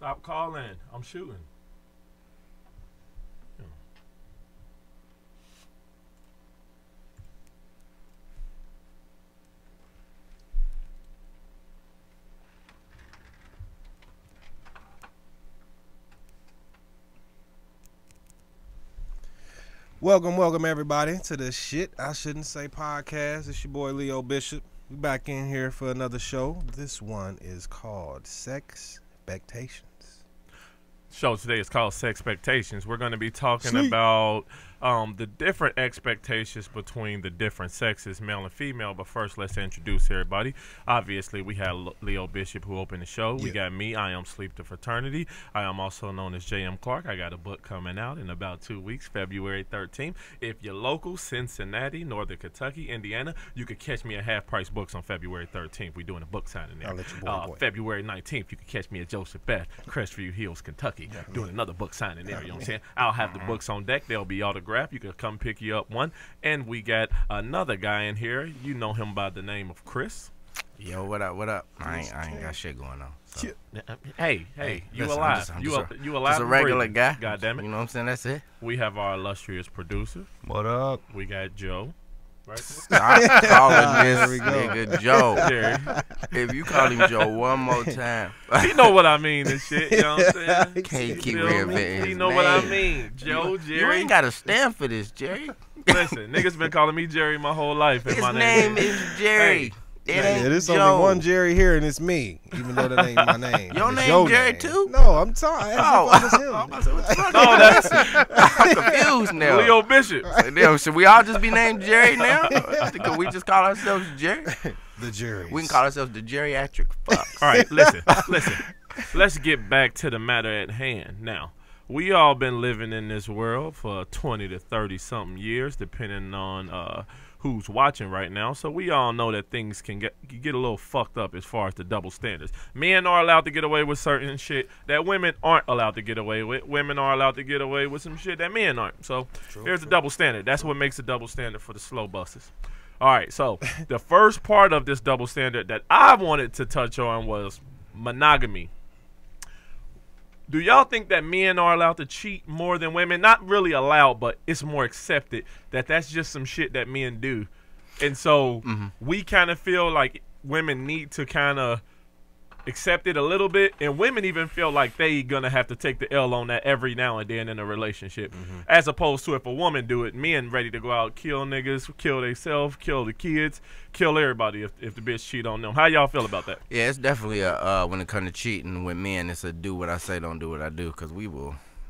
Stop calling. I'm shooting. Welcome everybody to the Shit I Shouldn't Say podcast. It's your boy Leo Bishop. We back in here for another show. This one is called Sexpectations. Show today is called Sexpectations. We're going to be talking about the different expectations between the different sexes, male and female. But first, let's introduce everybody. Obviously, we have Leo Bishop who opened the show. We got me. I am Sleep to Fraternity. I am also known as J.M. Clark. I got a book coming out in about 2 weeks, February 13th. If you're local, Cincinnati, Northern Kentucky, Indiana, you could catch me at Half Price Books on February 13th. We're doing a book signing there. I'll let you boy. February 19th, you can catch me at Joseph Beth, Crestview Hills, Kentucky, doing another book signing there. You know what I'm saying? I'll have the books on deck. They'll be autographed. You can come pick you up one. And we got another guy in here. You know him by the name of Chris. Yo, what up? What up? I ain't got shit going on. So. Hey, you listen, alive? You alive? Just a regular guy. God damn it! You know what I'm saying? That's it. We have our illustrious producer. What up? We got Joe. Right? Stop calling this nigga Joe. Jerry. If you call him Joe one more time, He know what I mean and shit. You know what I'm saying? can't keep Feel me? reinventing his He know name. what I mean. Joe, You Jerry. ain't got to stand for this, Jerry. Listen, niggas been calling me Jerry my whole life. And His my name is Jerry. Hey. It Yeah, ain't there's Joe. only one Jerry here, and it's me, even though that ain't my name. Your It's name Jerry too? No, I'm sorry. Oh. No, that's I'm confused now. Leo Bishop. Damn, should we all just be named Jerry now? Can we just call ourselves Jerry? The Jerry. We can call ourselves the geriatric fucks. All right, listen. Let's get back to the matter at hand. Now, we all been living in this world for 20 to 30 something years, depending on who's watching right now. So we all know that things can get a little fucked up as far as the double standards. Men are allowed to get away with certain shit that women aren't allowed to get away with. Women are allowed to get away with some shit that men aren't. So here's the double standard. That's what makes a double standard for the slow buses. All right, so the first part of this double standard that I wanted to touch on was monogamy. Do y'all think that men are allowed to cheat more than women? Not really allowed, but it's more accepted that that's just some shit that men do. And so we kind of feel like women need to kind of accept it a little bit. And women even feel like they going to have to take the L on that every now and then in a relationship. As opposed to if a woman do it, men ready to go out, kill niggas, kill themselves, kill the kids, kill everybody if the bitch cheat on them. How y'all feel about that? Yeah, it's definitely a when it comes to cheating with men, it's a do what I say, don't do what I do, because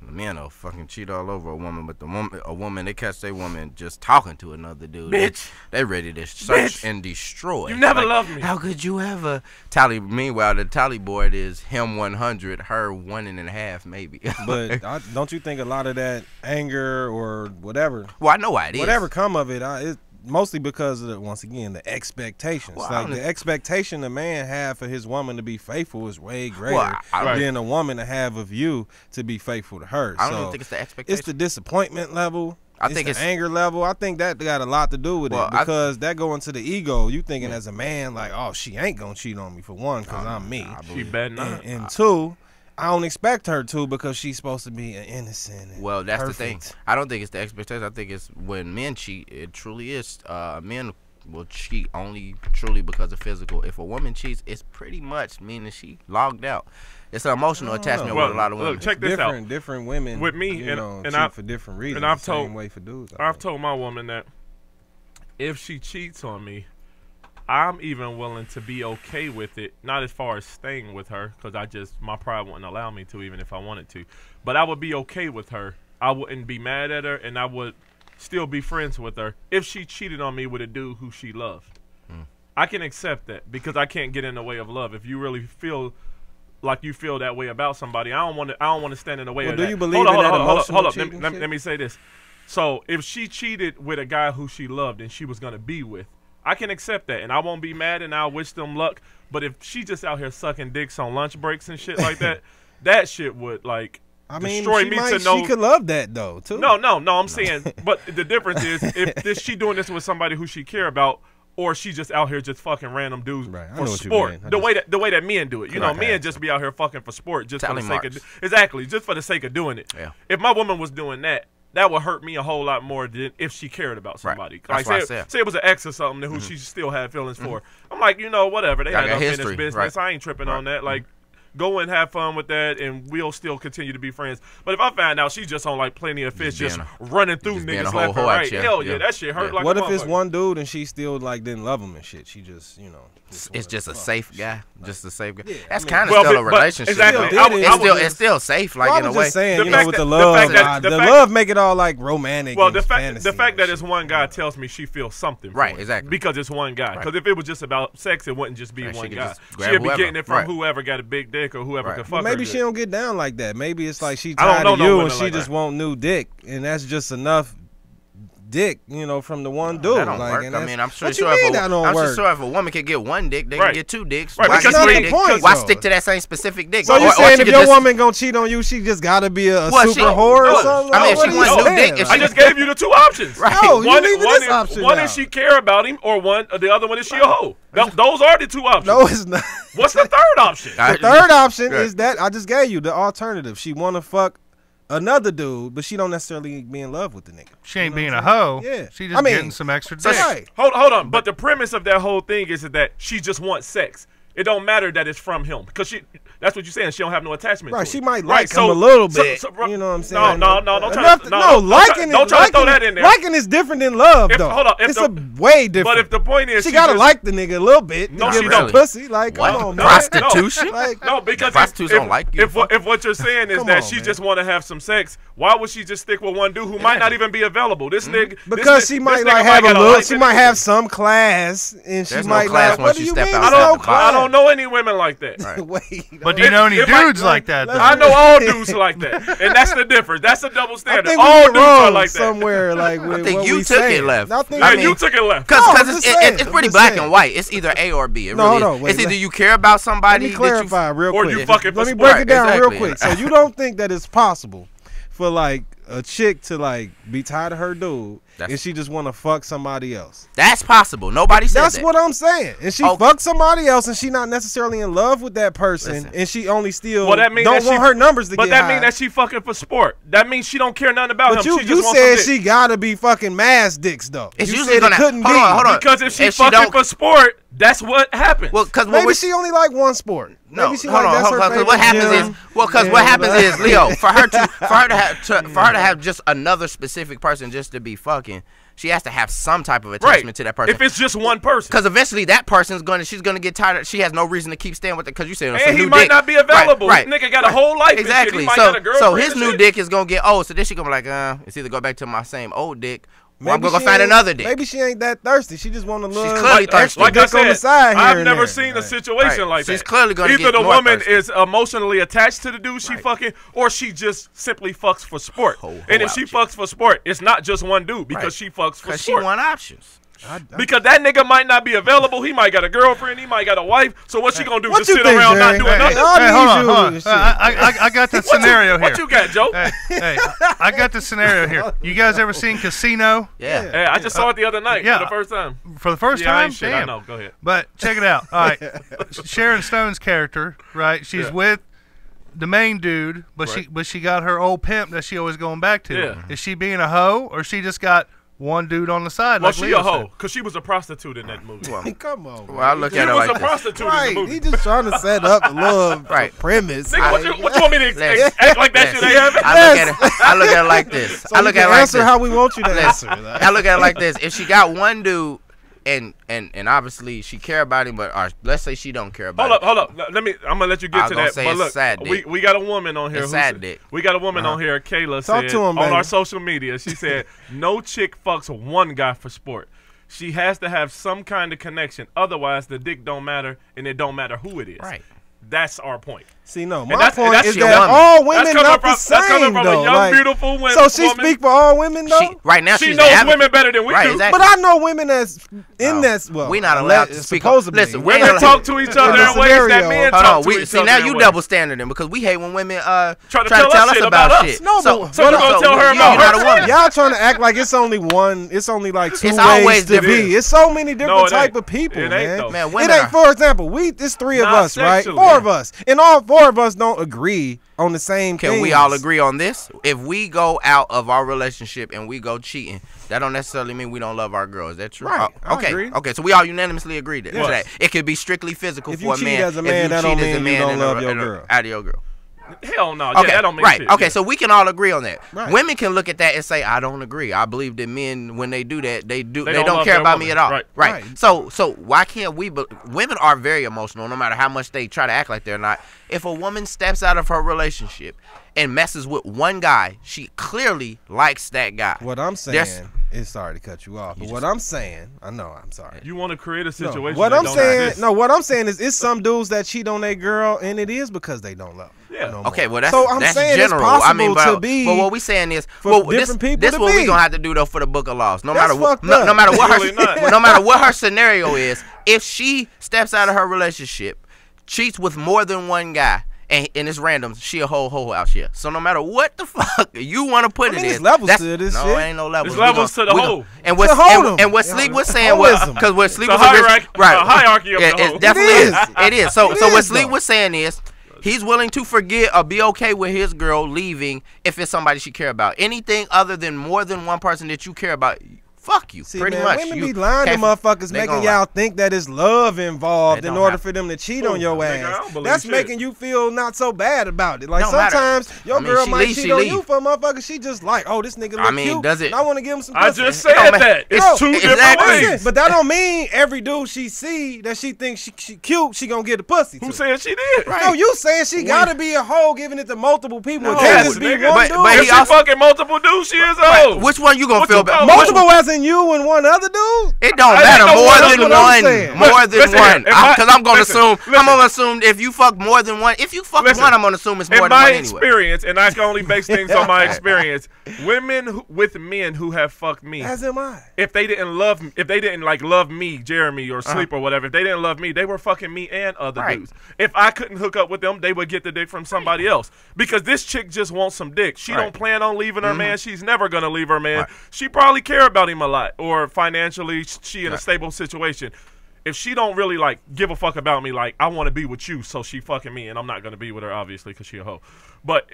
the men will fucking cheat all over a woman, but a woman, they catch their woman just talking to another dude. Bitch. They ready to search and destroy. You never loved me. How could you ever tally? Meanwhile, the tally board is him 100, her 1.5 maybe. But don't you think a lot of that anger or whatever? Well, I know why it is. Whatever come of it, it's mostly because of once again the expectations. Well, like the expectation a man have for his woman to be faithful is way greater Well, than a woman to have of you to be faithful to her. I don't even think it's the expectation. It's the disappointment level. I think the it's anger level. I think that got a lot to do with it because that go into the ego. You thinking as a man like, oh, she ain't gonna cheat on me for one because I'm me. She better not. And two, I don't expect her to because she's supposed to be an innocent. And well, that's perfect. the thing. I don't think it's the expectation. I think it's when men cheat. It truly is. Men will cheat only truly because of physical. If a woman cheats, it's pretty much meaning she logged out. It's an emotional attachment with a lot of women. Look, check this out. Different women with me cheat for different reasons. And I've same way for dudes. I've told my woman that if she cheats on me, I'm even willing to be okay with it. Not as far as staying with her, because my pride wouldn't allow me to, even if I wanted to. But I would be okay with her. I wouldn't be mad at her, and I would still be friends with her if she cheated on me with a dude who she loved. I can accept that because I can't get in the way of love. If you really feel like you feel that way about somebody, I don't want to stand in the way of that. Do you believe in that emotional cheating shit? Let me say this. So if she cheated with a guy who she loved and she was going to be with, I can accept that, and I won't be mad, and I'll wish them luck. But if she just out here sucking dicks on lunch breaks and shit like that, that shit would, like, destroy me to know. She could love that, though, too. No, I'm saying, but the difference is, if she doing this with somebody who she care about, or she just out here just fucking random dudes Right, I for know what you sport. mean. The way that men do it. You know, Right. men just be out here fucking for sport just for the Tally sake of marks. exactly, just for the sake of doing it. Yeah. If my woman was doing that, that would hurt me a whole lot more than if she cared about somebody. That's Like what I say, said. say it was an ex or something who she still had feelings for. I'm like, you know, whatever. They Y'all had got unfinished history, business. right. I ain't tripping on that. Like, go and have fun with that, and we'll still continue to be friends. But if I find out she's just on like Plenty of Fish, just running through just being a niggas whole left and hoe right, out here. hell yeah, Yeah. that shit hurt Yeah. like What a if it's motherfucker. one dude and she still like didn't love him and shit? She just, you know, It's just a safe guy, just a safe guy. Yeah, That's I mean- kind of Well, still a but relationship. exactly. Still I did was- it. I was- It's still safe, like I in a was way. just saying, The you fact know, with that- the the love, fact that- the the fact- love make it all like romantic. Well, and the fact fantasy that and it's shit. one guy tells me she feels something, for Right, him. exactly. Because it's one guy. Because Right. if it was just about sex, it wouldn't just be Right, she one could guy. just grab She'd be whoever. getting it from Right. whoever got a big dick or whoever Right. could fuck But maybe her. she don't get down like that. Maybe it's like she I don't tired know of no you women and she like just that. want new dick, and that's just enough dick, you know, from the one dude. That don't like, work. and I that's- mean, I'm sure, what you mean that don't I'm work? sure if a woman could get one dick, they Right. can get two dicks. Right, Why because get three that's the dicks? point, Why though. stick to that same specific dick? So you Or saying she if could your just- woman gonna cheat on you, she just gotta be a Well, super she- whore or no, something? I mean, if What she are wants you new saying? dick, if I she- just gave you the two options. Right. No, you one leaving one this is, option one out. is she care about him, or the other one is she a hoe. Those are the two options. No, it's not. What's the third option? I- The third option Yeah. is that I just gave you the alternative. She wanna fuck another dude, but she don't necessarily be in love with the nigga. She ain't being a hoe. Yeah. She just I mean, getting some extra So dick. Right. Hold on. But the premise of that whole thing is that she just wants sex. It don't matter that it's from him because that's what you're saying. She don't have no attachment. Right, to she it. might Right, like him a little bit. so- you know what I'm saying? No, don't try Enough to- to- no, no, don't liking try- don't try to throw that in there. Liking is different than love, If- though. hold on, if it's the- a way different. But if the point is she gotta just- like the nigga a little bit No, to she give don't. her pussy. Like, What? come on, man. Prostitution? Like, No, because Prostitutes if, don't like you. If what you're saying is Come that on, she man. just want to have some sex, why would she just stick with one dude who might not even be available? This nigga, because she might like have a little, she might have some class, and she There's no might class like. once What do you you step mean? out there's that no box. class? I don't know any women like that. Right. Wait, But do you know any if I- dudes like that? let's- though? I know all dudes like that, and that's the difference. That's the double I standard. think we All went dudes are wrong like that. somewhere. Like, with think what you we took it saying. left. I think Yeah, I mean- you took it left. No, I'm Because just it's saying. I'm pretty just black saying. and white. It's either A or B. It No, really hold on, is. wait, It's either let- you care about Let somebody me that clarify real or quick. you fucking for Let me sport. break it down real Exactly. quick. So you don't think that it's possible for like a chick to like be tired of her dude and she just want to fuck somebody else? That's possible. Nobody said That's that. what I'm saying. And she Oh. fucked somebody else, and she not necessarily in love with that person, Listen. and she only still Well, that mean don't that want she- her numbers to But get that high. mean that she fucking for sport. That means she don't care nothing about But him. you She just wants said some she dick. gotta be fucking mass dicks though. It's you usually said gonna- it couldn't hold be on, hold on. Because if she If she fucking don't- for sport, that's what happens. Well, because Maybe she only like one sport. No, Maybe she hold like on, that's hold her on. Because favorite what happens gym. is, because Yeah, what happens but- is, Leo, for her to have just another specific person just to be fucking, she has to have some type of attachment right. to that person. If it's just one person. Because eventually that person's she's gonna get tired. She has no reason to keep staying with it because you said And he might not be available. Right, This nigga got a whole life. And shit. exactly. He might So got a girlfriend his and new shit. dick is gonna get old. So then she gonna be like, it's either go back to my same old dick, or I'm Maybe gonna she go find ain't- another dick. Maybe she ain't that thirsty. She just want a little clearly thirsty. extra Like I dick on the said, side here I've and never there. seen a Like, situation Right. like that. She's clearly gonna Either get the more woman thirsty. is emotionally attached to the dude she fucking, or she just simply fucks for sport. And if she fucks for sport, it's not just one dude because Right. she fucks for Because she sport. want options. Because that nigga might not be available. He might got a girlfriend. He might got a wife. So what she gonna do? What Just you sit think, around not Jerry? doing Hey, nothing? all Hey, these hold on, you hold on. and shit. I got the scenario here. What you got, Joe? Hey, I got the scenario here. You guys ever seen Casino? Yeah. Hey, I just saw it the other night yeah. for the first time. For the first Yeah, I time? ain't shit. I Damn. know. Go ahead. But check it out. All right. Sharon Stone's character, right? She's Yeah. with the main dude, but Right. she got her old pimp that she always going back to. Yeah. Is she being a hoe, or she just got one dude on the side? Well, like she Leo a hoe said? because she was a prostitute in that movie. Well, Come on. well, I look She at her was like a this. prostitute in Right, the movie. he just trying to set up a little Right. premise. Nigga, what you want me to Listen. act like that shit ain't happening? I look at it like this. So I look you at can it like answer this. how we want you to Listen, answer. Like, I look at it like this. If she got one dude and obviously she care about him, but let's say she don't care about Hold up. Let me. I'm gonna let you get I was to gonna that. say But it's look, sad dick. we got a woman on here. It's who sad said- dick. We got a woman on here. Kayla Talk said to him, on baby. our social media. She said no chick fucks one guy for sport. She has to have some kind of connection. Otherwise, the dick don't matter, and it don't matter who it is. Right. That's our point. See, no, And my that's point is your that woman. all That's women coming not from, the same, that's coming from though. a young, Like, beautiful woman. so she speak for all women, though? Right now, She she's knows the average. women better than we Right, do. exactly. But I know women that's in No. that. Well, We not allowed to speak. supposedly. Listen, we Women ain't talk to each other the in ways that scenario. men Hold talk on, to we each see other now in you ways. double standarding because we hate when women Try to tell tell us shit about about shit. us. No, so but so we're gonna tell her you're about not her a woman. Y'all trying to act like it's only one. It's only like two It's ways always to different. be. It's so many different No, it type ain't. of people, It ain't, man. though. Man, It women ain't. are- For example, it's three of Not us, right? sexually. Four of us, and all four of us don't agree on the same thing. Can we all agree on this? If we go out of our relationship and we go cheating, that don't necessarily mean we don't love our girl. Is that true? Right, I Okay. agree. Okay. So we all unanimously agree to Yes. that. It could be strictly physical If for you a cheat man. as a If man, you that cheat don't as a mean you man don't and love your girl. out of your girl. Hell no. Okay, Yeah, that don't mean right. shit. Okay, Yeah. so we can all agree on that. Right. Women can look at that and say, "I don't agree. I believe that men, when they do that, they don't don't love care their about woman. me at all." Right. Right. So why can't we? Women are very emotional, no matter how much they try to act like they're not. If a woman steps out of her relationship and messes with one guy, she clearly likes that guy. What I'm saying There's- is, sorry to cut you off, but what I'm saying, I know, I'm sorry. You want to create a No, situation. what that I'm don't saying, exist. no, what I'm saying is, it's some dudes that cheat on their girl, and it is because they don't love her. Yeah. no Okay, more. well that's so I'm that's saying general. it's possible I mean, to be. but what we saying is, for well, different people this to what we be. gonna have to do though for the book of laws. No That's matter what, fucked up. no matter what Really her, not. no matter what her scenario is, if she steps out of her relationship, cheats with more than one guy. And it's random. She a whole out here. So no matter what the fuck you want to put I mean, it there's in, levels that's- to this no, shit. ain't no levels. There's levels to the we whole. And what To hold 'em. and what Yeah, Sleep was saying was holism. because what Sleep It's was a hierarchy- right. a hierarchy of the It whole. definitely It is. is. It is. So It what is, Sleep though. was saying is he's willing to forget or be okay with his girl leaving if it's somebody she care about. Anything other than more than one person that you care about, fuck you. See, pretty man, much. women You be lying to can't- motherfuckers, they making gonna y'all lie. think that it's love involved They in don't order have- for them to cheat Ooh, on your nigga, I ass. don't believe That's shit. making you feel not so bad about it. Like Don't matter. sometimes your I mean, girl she might leave, cheat she on leave. you for a motherfucker. She just like, oh, this nigga look I mean, cute. does it- and I want to give him some I pussy. just It said don't that. It's No, two different exactly. ways. But that don't mean every dude she see that she thinks she cute, she gonna get the pussy. Who to. said she did? No, you saying she gotta be a hoe giving it to multiple people. No, It can't just be nigga. one But- dude. but If he she also- fucking multiple dudes, she is Right. old. Which one you gonna What feel you bad? call Multiple as in you and one other dude? It don't I matter. think the More one- than that's what I'm one. saying. More than Listen, one. if I- Because I'm gonna listen, assume. I'm listen. gonna assume if you fuck more than one. If you fuck Listen, one, I'm gonna assume it's more In than my one anyway. experience, and I can only base things on my experience, with men who have fucked me, As am I. if they didn't love me, if they didn't like love me, Jeremy or Uh-huh. Sleep or whatever, if they didn't love me, they were fucking me and other Right. dudes. If I couldn't hook up with them, they would get the dick from somebody else. Because this chick just wants some dick. She Right. don't plan on leaving her man. She's never gonna leave her man. Right. She probably care about him a lot, or financially she in a stable situation. If she don't really like give a fuck about me, like I want to be with you, so she fucking me, and I'm not gonna be with her obviously because she a hoe. But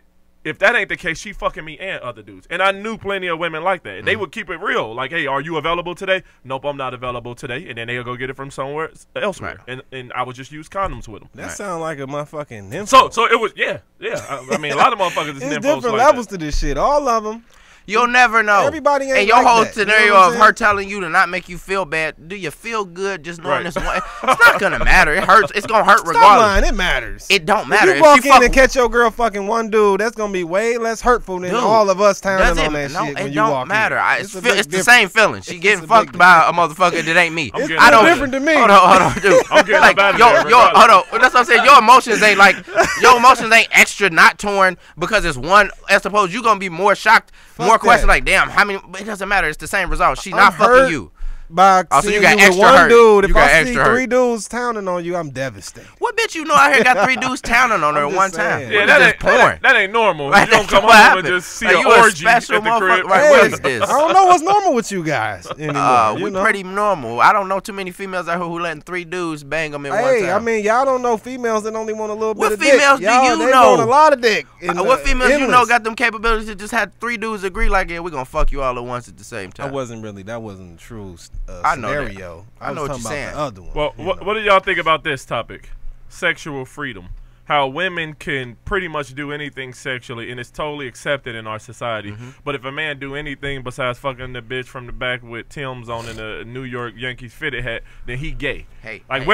if that ain't the case, she fucking me and other dudes. And I knew plenty of women like that. And they would keep it real. Like, hey, are you available today? Nope, I'm not available today. And then they'll go get it from somewhere elsewhere. Right. And I would just use condoms with them. That sound like a motherfucking nympho. So it was, yeah. I mean, a lot of motherfuckers is There's nymphos different like levels that. to this shit. All of them. You'll never know. Everybody ain't And your like whole that. You know scenario what I'm of her saying? telling you to not make you feel bad. Do you feel good just knowing Right. this one? It's not gonna matter. It hurts. It's gonna hurt Stop regardless. lying. It matters. It don't matter. If you walk she in fuck- and catch your girl fucking one dude, that's gonna be way less hurtful than Dude, all of us does pounding it? on that No, shit it when you don't walk matter. in. It's a big the difference. same feeling. She It's getting a fucked big by a motherfucker that ain't me. I'm getting I up don't. out of different to me. Hold on, dude. I'm getting like, up out of yo, there yo, regardless. hold on. That's what I'm saying. Your emotions ain't like your emotions ain't extra not torn because it's one. I suppose you gonna be more shocked, more that. questions like, damn, how many? But it doesn't matter. It's the same result. She I'm not fucking hurt. you. By Oh, so you seeing got you with extra one hurt. dude, You if got I see extra hurt. 3 dudes pounding on you, I'm devastated. What bitch you know out here got 3 dudes townning on her I'm at just one saying. time? Yeah, What that is ain't, this porn? that ain't normal. Right, You don't that's come what home happened. and just see Like, an you a orgy at special the motherfucker. crib. Right, Hey, what is this? I don't know what's normal with you guys anymore. We you know? pretty normal. I don't know too many females out here who letting 3 dudes bang them in one Hey, time. I mean, y'all don't know females that only want a little What bit of dick. females do Y'all, you they know? want a lot of dick. And, what females you know endless. got them capabilities to just have 3 dudes agree like, yeah, we're gonna fuck you all at once at the same That time. wasn't the true I know that. scenario. I know was what talking you're saying. about the other one. Well, you what know. what do y'all think about this topic? Sexual freedom. How women can pretty much do anything sexually, and it's totally accepted in our society. Mm-hmm. But if a man do anything besides fucking the bitch from the back with Tim's on and a New York Yankees fitted hat, then he gay. Hey, Like hey.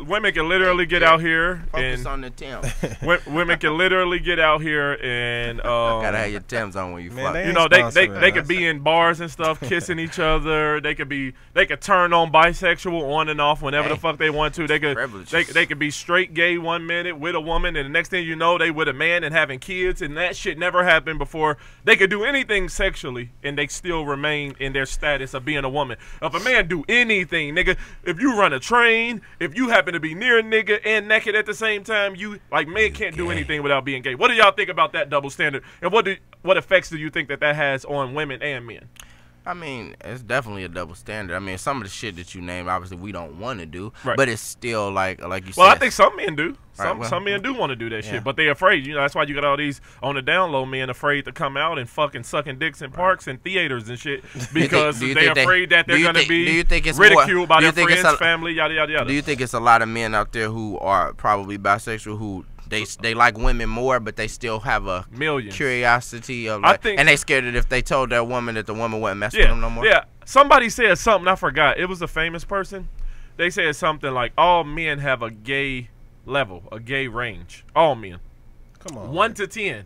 women can literally get out here Focus and on the Tim. women can literally get out here and Gotta have your Tims on when you Man, fuck. they you ain't know, they sponsoring could us. be in bars and stuff, kissing each other. They could turn on bisexual on and off whenever the Hey, fuck they want to. They could privileges. they could be straight gay 1 minute with a woman woman, and the next thing you know, they with a man and having kids, and that shit never happened before they could do anything sexually, and they still remain in their status of being a woman. If a man do anything, nigga, if you run a train, if you happen to be near a nigga and naked at the same time, you like men can't do anything without being gay. What do y'all think about that double standard, and what effects do you think that has on women and men? I mean, it's definitely a double standard. I mean, some of the shit that you named, obviously, we don't want to do, right. but it's still like you said. Well, I think some men do. Some men do want to do that shit, but they're afraid. You know, that's why you got all these on the down low men afraid to come out and fucking sucking dicks in parks and theaters and shit because they're afraid that they're going to be ridiculed by their friends, family, yada yada yada. Do you think it's a lot of men out there who are probably bisexual who they like women more, but they still have a curiosity of like, and they scared that if they told their woman that the woman wouldn't mess with them no more? Yeah, somebody said something, I forgot. It was a famous person. They said something like, all men have a gay level, a gay range. All men. Come on. 1 to 10.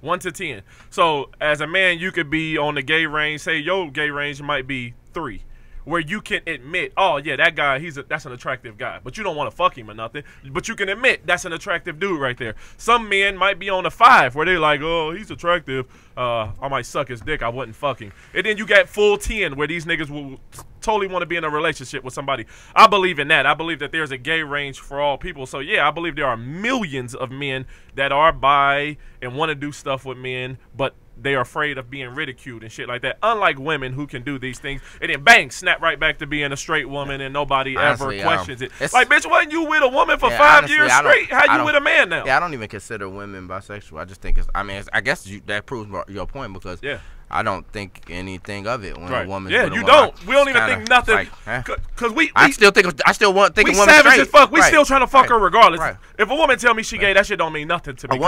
1 to 10. So as a man, you could be on the gay range. Say your gay range might be 3. Where you can admit, oh yeah, that guy, that's an attractive guy, but you don't want to fuck him or nothing. But you can admit that's an attractive dude right there. Some men might be on a 5 where they're like, oh, he's attractive. I might suck his dick. I wouldn't fuck him. And then you got full 10 where these niggas will totally want to be in a relationship with somebody. I believe in that. I believe that there's a gay range for all people. So yeah, I believe there are millions of men that are bi and want to do stuff with men, but they are afraid of being ridiculed and shit like that. Unlike women who can do these things and then bang, snap right back to being a straight woman and nobody ever questions it. Like, bitch, wasn't you with a woman for 5 years straight? How you with a man now? Yeah, I don't even consider women bisexual. I just think it's, I mean, I guess that proves your point because I don't think anything of it when a woman's with a you woman. don't. We don't even think nothing. Like, Cause we still want a woman savage straight. as fuck. We still trying to fuck her regardless. If a woman tell me she gay, that shit don't mean nothing to me.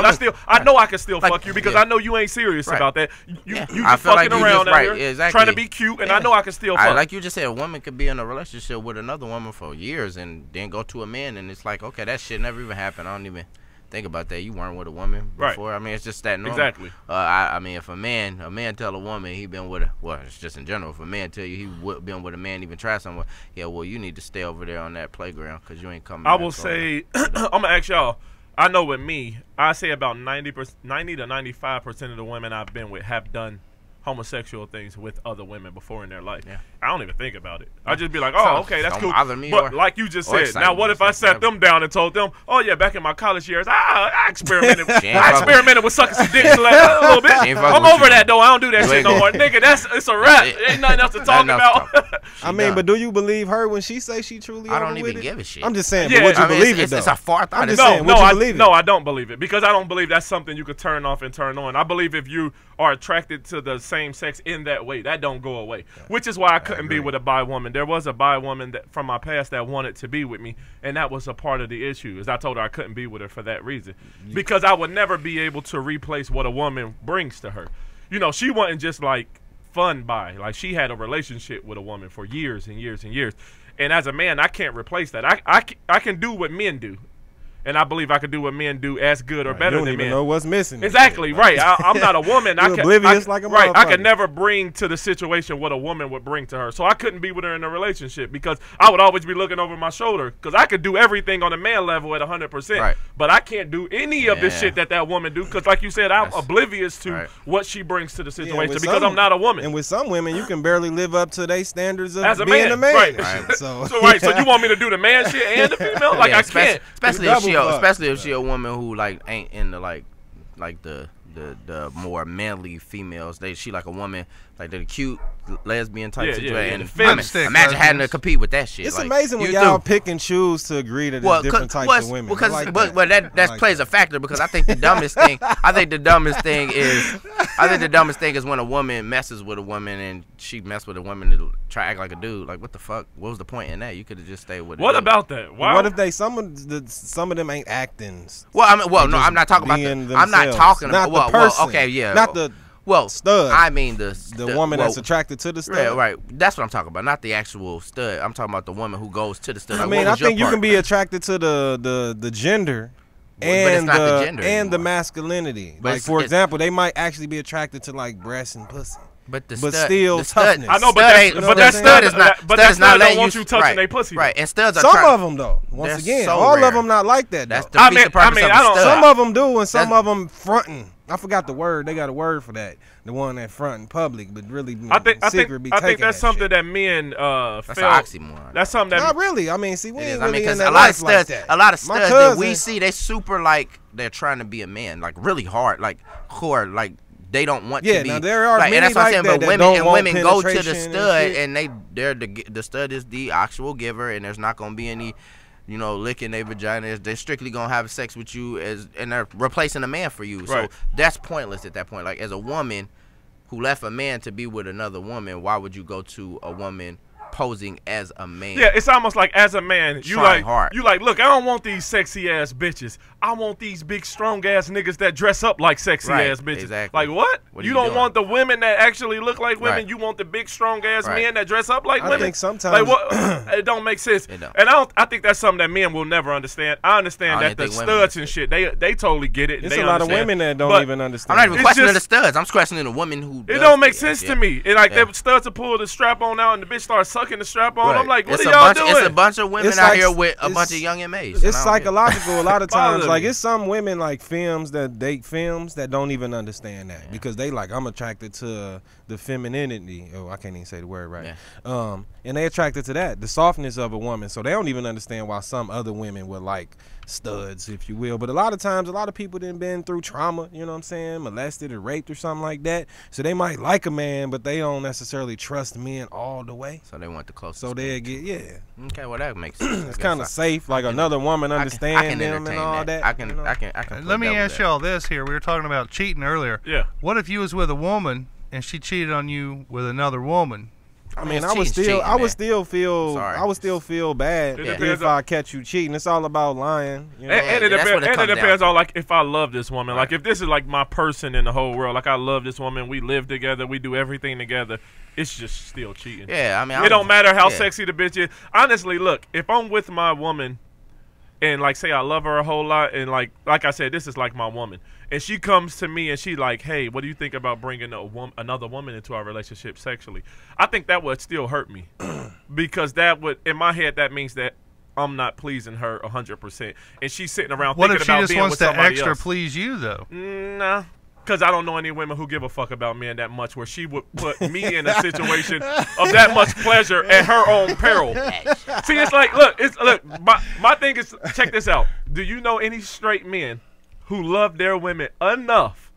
I know I can still fuck you because I know you ain't serious about that. You just fucking around out here trying to be cute, and I know I can still fuck. Like you just said, a woman could be in a relationship with another woman for years and then go to a man, and it's like, okay, that shit never even happened. I don't even think about that. You weren't with a woman before. I mean, it's just that normal. Exactly. I mean, if a man tell a woman he been with it's just in general. If a man tell you he been with a man, even try somewhere, well, you need to stay over there on that playground because you ain't coming. I will say, I'm gonna ask y'all. I know with me, I say about 90 to 95% of the women I've been with have done homosexual things with other women before in their life. I don't even think about it. I just be like, oh, okay, that's cool. But like you just said, now what if I sat them down and told them, oh yeah, back in my college years, I experimented with sucking some dicks a little bit. I'm over that though. I don't do that shit no more. Nigga, it's a wrap. Ain't nothing else to talk about. I mean, but do you believe her when she say she truly I don't even give a shit. I'm just saying, but would you believe it though? It's a far thought. No, I don't believe it because I don't believe that's something you could turn off and turn on. I believe if you are attracted to the same sex in that way, that don't go away. Which is why I couldn't be with a bi woman. There was a bi woman that from my past that wanted to be with me, and that was a part of the issue. Is I told her I couldn't be with her for that reason, because I would never be able to replace what a woman brings to her. You know, she wasn't just like fun bi. Like she had a relationship with a woman for years and years and years. And as a man, I can't replace that. I can do what men do. And I believe I could do what men do as good or better than men. You don't even know what's missing. Exactly, right. I'm not a woman. Oblivious like a motherfucker. I could never bring to the situation what a woman would bring to her. So I couldn't be with her in a relationship because I would always be looking over my shoulder because I could do everything on a man level at 100%. But I can't do any of this shit that woman do because, like you said, I'm oblivious to what she brings to the situation because I'm not a woman. And with some women, you can barely live up to their standards of as a being man. a man. Right. So you want me to do the man shit and the female? Like I can't. Especially if she a woman who like ain't into like the more manly females. She like a woman like the cute lesbian type situation. Imagine having to compete with that shit. It's amazing when y'all pick and choose to agree to different types of women. Because that plays a factor because I think the dumbest thing is when a woman messes with a woman and she mess with a woman to try to act like a dude. Like what the fuck? What was the point in that? You could have just stayed with it. What about that? Wow. What if some of them ain't acting? Well, no, I'm not talking about I'm not talking about the person. Okay, yeah. Not the stud. I mean the woman that's attracted to the stud. Yeah, right. That's what I'm talking about. Not the actual stud. I'm talking about the woman who goes to the stud. I mean, I think you can be attracted to the gender. And the masculinity. But like for example, they might actually be attracted to like breasts and pussy. But still toughness. I know, but that stud is not. But that stud don't want you touching their pussy. Right, and studs are some of them though. Once again, all of them not like that. That's though. the purpose of a stud. Some of them do, and some of them fronting. I forgot the word. They got a word for that. The one that front in public, but really I think that's something that men that's an oxymoron. That's something that not really. I mean, see, we ain't really in because that a lot of life like studs, that. a lot of studs that we see, they super like they're trying to be a man, like really hard, like core, like they don't want to be. Now there are like, many and that's what I'm saying. like but women go to the stud, and the stud is the actual giver, and there's not gonna be any. Licking their vagina. They're strictly gonna have sex with you and they're replacing a man for you. Right. So that's pointless at that point. Like as a woman who left a man to be with another woman, why would you go to a woman posing as a man? Yeah, it's almost like as a man, you Trying like hard. look, I don't want these sexy ass bitches. I want these big strong ass niggas that dress up like sexy ass bitches. Exactly. Like what? You don't doing? Want the women that actually look like women. Right. You want the big strong ass Right. men that dress up like women. I think sometimes like what? It don't make sense. It don't. And I think that's something that men will never understand. I understand that the studs and shit, they totally get it. It's they a lot of understand. women that don't even understand. I'm not even questioning the just- studs. I'm questioning the woman who. It don't make sense to me. And like the studs to pull the strap on out and the bitch starts sucking the strap on. Right. I'm like, what It's are y'all It's a doing? bunch of women It's out like- here with a bunch of it's- young MAs. It's psychological a lot of times. Bother Like me. it's some women like films that date films that don't even understand that because they like I'm attracted to the femininity. Oh, I can't even say the word right. Yeah. And they attracted to that, the softness of a woman. So they don't even understand why some other women would like studs, if you will. But a lot of times, a lot of people done been through trauma. You know what I'm saying? Molested or raped or something like that. So they might like a man, but they don't necessarily trust men all the way. So they want the closest. So they get Okay, well that makes sense. it's kind of safe. Like another woman understand them and all that. I can. you know? I can. Let me ask y'all this here. We were talking about cheating earlier. Yeah. What if you was with a woman and she cheated on you with another woman? I mean, It's I would still feel bad It if depends I catch you cheating. It's all about lying. You know? And it that's what depends, it comes depends down on like if I love this woman. Right. Like if this is like my person in the whole world. Like I love this woman. We live together. We do everything together. It's just still cheating. Yeah, I mean, it don't matter how sexy the bitch is. Honestly, look, if I'm with my woman and like say I love her a whole lot and like I said, this is like my woman. And she comes to me and she like, hey, what do you think about bringing another woman into our relationship sexually? I think that would still hurt me because that would, in my head, that means that I'm not pleasing her 100%. And she's sitting around What thinking if she about just being wants with to somebody extra else. please you though? Nah. Because I don't know any women who give a fuck about men that much where she would put me in a situation of that much pleasure at her own peril. See, it's like, look, my thing is, check this out. Do you know any straight men who love their women enough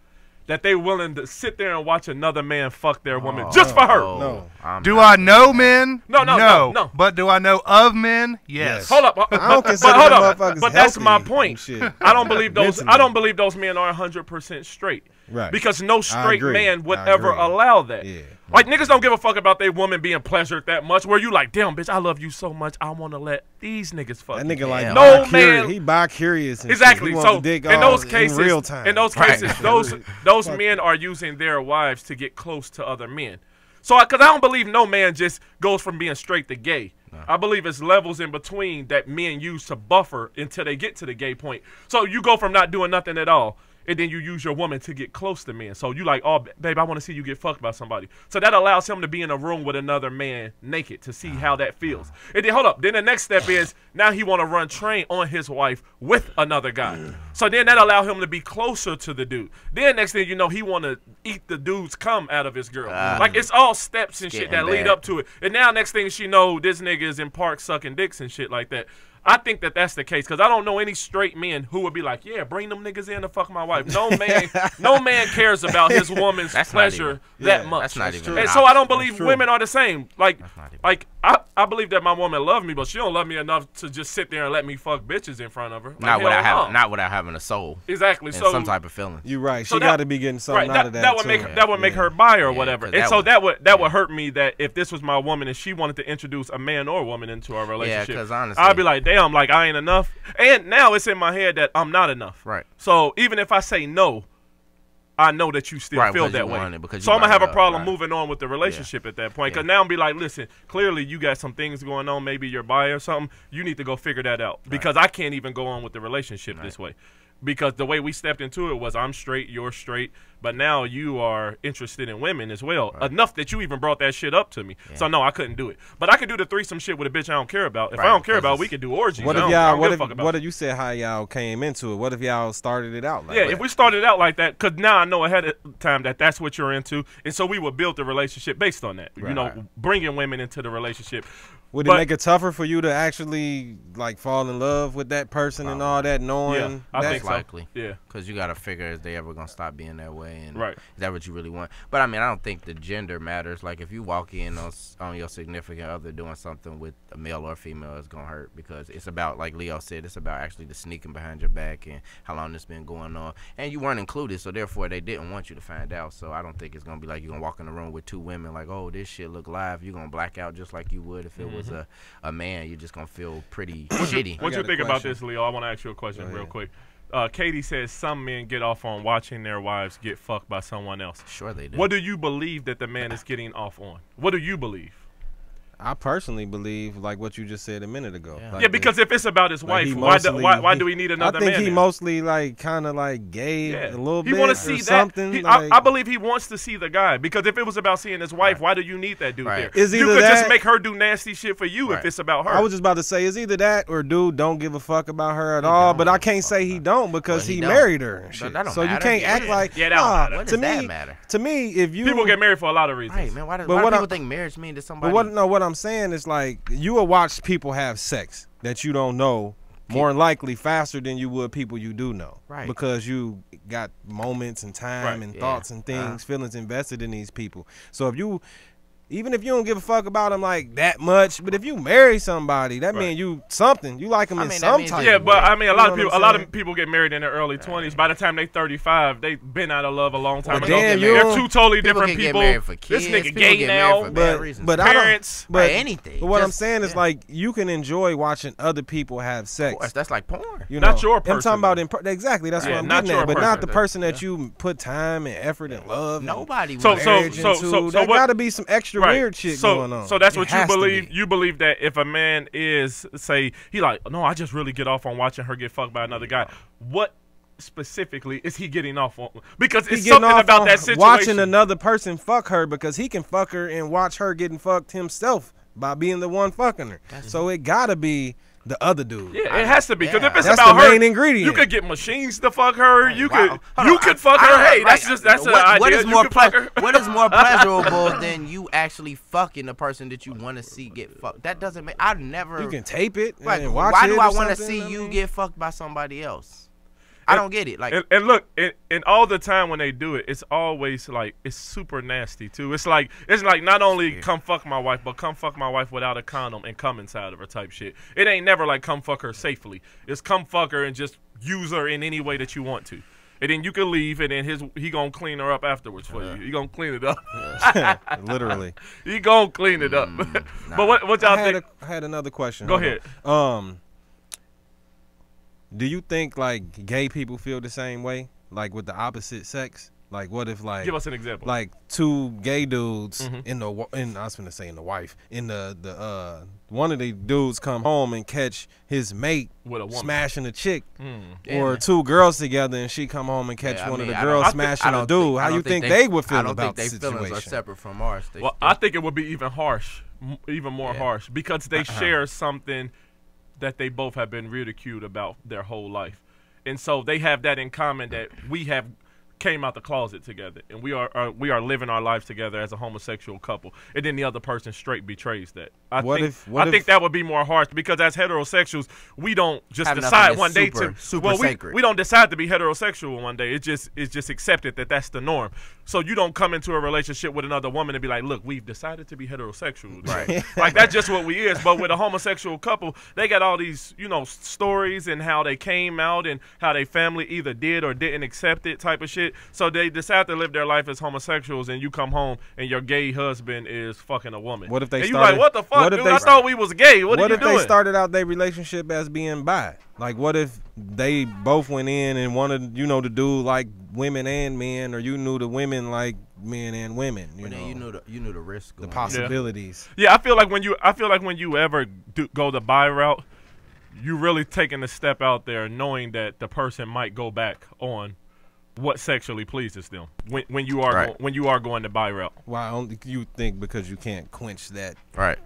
that they willing to sit there and watch another man fuck their woman just for her? No. Do I know men? No. But do I know of men? Yes. Hold up, I don't consider hold them up. motherfuckers But that's healthy my and point. shit. I don't believe those. Mentally. I don't believe those men are 100% straight. Right. Because no straight agree. man would I ever agree. allow that. Yeah. Like niggas don't give a fuck about their woman being pleasured that much. Where you like, damn bitch, I love you so much, I want to let these niggas fuck. That you. nigga like no bi-curious. man. He bi-curious. And Exactly. Shit. He So want the dick in those all cases, in real time. those men are using their wives to get close to other men. So, because I don't believe no man just goes from being straight to gay. I believe it's levels in between that men use to buffer until they get to the gay point. So you go from not doing nothing at all, and then you use your woman to get close to men. So you like, oh, babe, I want to see you get fucked by somebody. So that allows him to be in a room with another man naked to see how that feels. And then, hold up. Then the next step is now he want to run train on his wife with another guy. So then that allow him to be closer to the dude. Then next thing you know, he want to eat the dude's cum out of his girl. Like it's all steps and shit that lead up to it. And now next thing she know, this nigga is in park sucking dicks and shit like that. I think that that's the case because I don't know any straight men who would be like, yeah, bring them niggas in to fuck my wife. No man cares about his woman's pleasure that much. That's not even. And so I don't believe women are the same. Like I believe that my woman loves me, but she don't love me enough to just sit there and let me fuck bitches in front of her. Like, not without having a soul. Exactly. And So some type of feeling. You're right. So She got to be getting something out of that. That would make her bi or whatever. And so that would hurt me that if this was my woman and she wanted to introduce a man or a woman into our relationship. Yeah, because honestly, I'd be like, damn, like I ain't enough. And now it's in my head that I'm not enough. Right. So even if I say no, I know that you still feel that way. So I'm going to have a problem moving on with the relationship at that point. Because now I'm be like, listen, clearly you got some things going on. Maybe you're bi or something. You need to go figure that out. Because I can't even go on with the relationship this way. because the way we stepped into it was I'm straight, you're straight, but now you are interested in women as well, enough that you even brought that shit up to me. Yeah. So no, I couldn't do it. But I could do the threesome shit with a bitch I don't care about. If I don't care about, we could do orgies. What if y'all? What if you said how y'all came into it? What if y'all started it out like that? If we started out like that, because now I know ahead of time that that's what you're into, and so we would build the relationship based on that. Right. You know, bringing women into the relationship. Would it make it tougher for you to actually like fall in love with that person and all that, knowing? I think likely. So. Yeah, because you got to figure is they ever gonna stop being that way, and right. is that what you really want? But I mean, I don't think the gender matters. Like if you walk in on your significant other doing something with a male or female, it's gonna hurt because it's about, like Leo said, it's about actually the sneaking behind your back and how long it's been going on, and you weren't included, so therefore they didn't want you to find out. So I don't think it's gonna be like you're gonna walk in the room with two women like, oh, this shit look live. You're gonna black out just like you would if it was a man. You're just gonna feel pretty shitty. What you think about this, Leo? I want to ask you a question real quick. Katie says some men get off on watching their wives get fucked by someone else. Sure they do. What do you believe that the man is getting off on? What do you believe? I personally believe like what you just said a minute ago. Yeah, like yeah, because if it's about his wife, why do we need another man? I think he mostly like kind of like gay a little bit. He want to see something. I believe he wants to see the guy, because if it was about seeing his wife, why do you need that dude there? Is you either could that, just make her do nasty shit for you if it's about her. I was just about to say, is either that or dude don't give a fuck about her at all. But I can't say he don't because he married her and shit. So you can't act like what does that matter? To me, if you people get married for a lot of reasons. Right, man. Why do people think marriage means to somebody? But what I'm saying is like you will watch people have sex that you don't know more than likely faster than you would people you do know. Right. Because you got moments and time and thoughts and things, feelings invested in these people. So if you, even if you don't give a fuck about them like that much, but if you marry somebody, that means you something. You like them in some type. Yeah, of but way. I mean, a lot of people get married in their early 20s. By the time they 35, they've been out of love a long time ago. They're two totally different people. For kids, this nigga gay now, but parents, but anything. But what I'm saying is like you can enjoy watching other people have sex. Of course, that's like porn. You know, not your person. I'm talking about exactly. That's what I'm getting at. But not the person that you put time and effort and love. Nobody. So there got to be some extra weird shit going on. So that's what you believe. You believe that if a man is, say, he like, no, I just really get off on watching her get fucked by another guy. What specifically is he getting off on? Because it's something about that situation. Watching another person fuck her because he can fuck her and watch her getting fucked himself by being the one fucking her. So it gotta be the other dude. Yeah, it has to be, because if it's that's about the her, main ingredient. you could get machines to fuck her. You could fuck her. Hey, that's an idea. What is more pleasurable than you actually fucking the person that you want to see get fucked? That doesn't make. I never. You can tape it and watch watch it. Why do I want to see you get fucked by somebody else? I don't get it. Like, and look, and all the time when they do it, it's always like it's super nasty too. It's like not only come fuck my wife, but come fuck my wife without a condom and come inside of her type shit. It ain't never like come fuck her safely. It's come fuck her and just use her in any way that you want to. And then you can leave, and then he gonna clean her up afterwards for you. He gonna clean it up. Literally. He gonna clean it up. But what y'all think? I had another question. Go ahead. Do you think like gay people feel the same way, like with the opposite sex? Like, what if like give us an example? Like two gay dudes I was gonna say in the wife in the one of the dudes come home and catch his mate with a woman smashing a chick, or two girls together and she come home and catch one of the girls smashing a dude. How you think they would feel about the situation? Feelings are separate from ours. Well, I think it would be even more harsh, because they share something that they both have been ridiculed about their whole life. And so they have that in common, that we have came out the closet together, and we are living our lives together as a homosexual couple, and then the other person straight betrays that. I think that would be more harsh, because as heterosexuals, we don't just decide one day we don't decide to be heterosexual one day. It's just accepted that that's the norm. So you don't come into a relationship with another woman and be like, look, we've decided to be heterosexual. Right. Like, that's just what we is. But with a homosexual couple, they got all these, stories and how they came out and how they family either did or didn't accept it type of shit. So they decide to live their life as homosexuals, and you come home and your gay husband is fucking a woman. What if they you like, what the fuck, dude? I thought we was gay. What are you doing? They started out their relationship as being bi? Like, what if they both went in and wanted, to do like women and men, or you knew the women like men and women? You knew the risk, the possibilities. Yeah, I feel like when you ever go the bi route, you really taking a step out there knowing that the person might go back on what sexually pleases them when you are when you are going the bi route. Why only you think because you can't quench that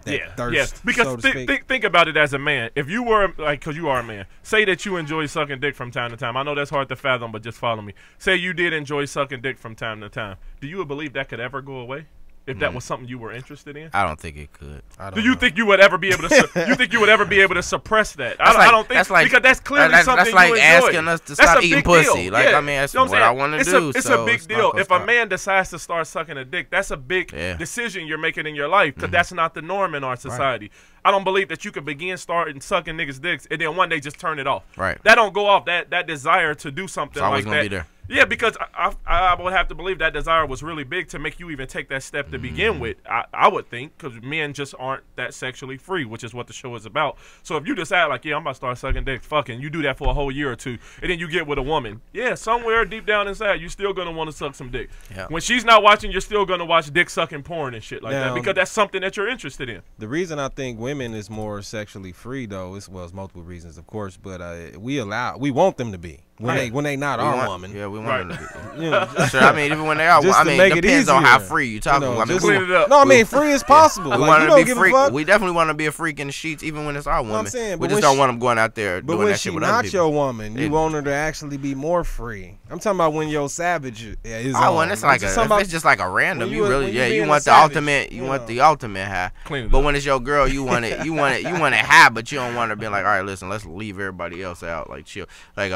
yeah thirst, because so to think about it as a man. If you were like, because you are a man, say that you enjoy sucking dick from time to time. I know that's hard to fathom, but just follow me. Say you did enjoy sucking dick from time to time. Do you believe that could ever go away if that was something you were interested in? I don't think it could. Do you think you would ever be able to? You think you would ever be able to suppress that? I don't think because that's clearly something that's like you enjoy. Asking us to stop eating pussy. Deal. Like I mean, that's what I want to do. It's a big deal. If a man decides to start sucking a dick, that's a big decision you're making in your life because that's not the norm in our society. I don't believe that you can begin starting sucking niggas' dicks and then one day just turn it off. Right. That don't go off. That desire to do something like that. It's always gonna be there. Yeah, because I would have to believe that desire was really big to make you even take that step to begin with. I would think, because men just aren't that sexually free, which is what the show is about. So if you decide, like, yeah, I'm about to start sucking dick, fucking, you do that for a whole year or two, and then you get with a woman, yeah, somewhere deep down inside, you're still going to want to suck some dick. Yeah. When she's not watching, you're still going to watch dick-sucking porn and shit like that, because that's something that you're interested in. The reason I think women is more sexually free, though, it's multiple reasons, of course, but we want them to be. When they not our woman. Yeah, we want them to be. You know, Sure, I mean, even when they are, just I to mean, make it it depends on easier. how free you talking. You know, I mean, clean it up. no, I mean, free as possible. We Like, want you to don't be give freak. a fuck. We definitely want to be a freak in the sheets, even when it's our woman. I'm saying, we but just when don't she- want them going out there But doing when that she shit with other not people. your woman, you want her to actually be more free. I'm talking about when your savage is on. Oh, and it's like I'm if talking it's just like a random, when you you- really, when you yeah, being you a want the savage, ultimate, you you want know. the ultimate high. Clean it But up. when it's your girl, you want it, you want it high, but you don't want her being like, all right, listen, let's leave everybody else out, like chill, like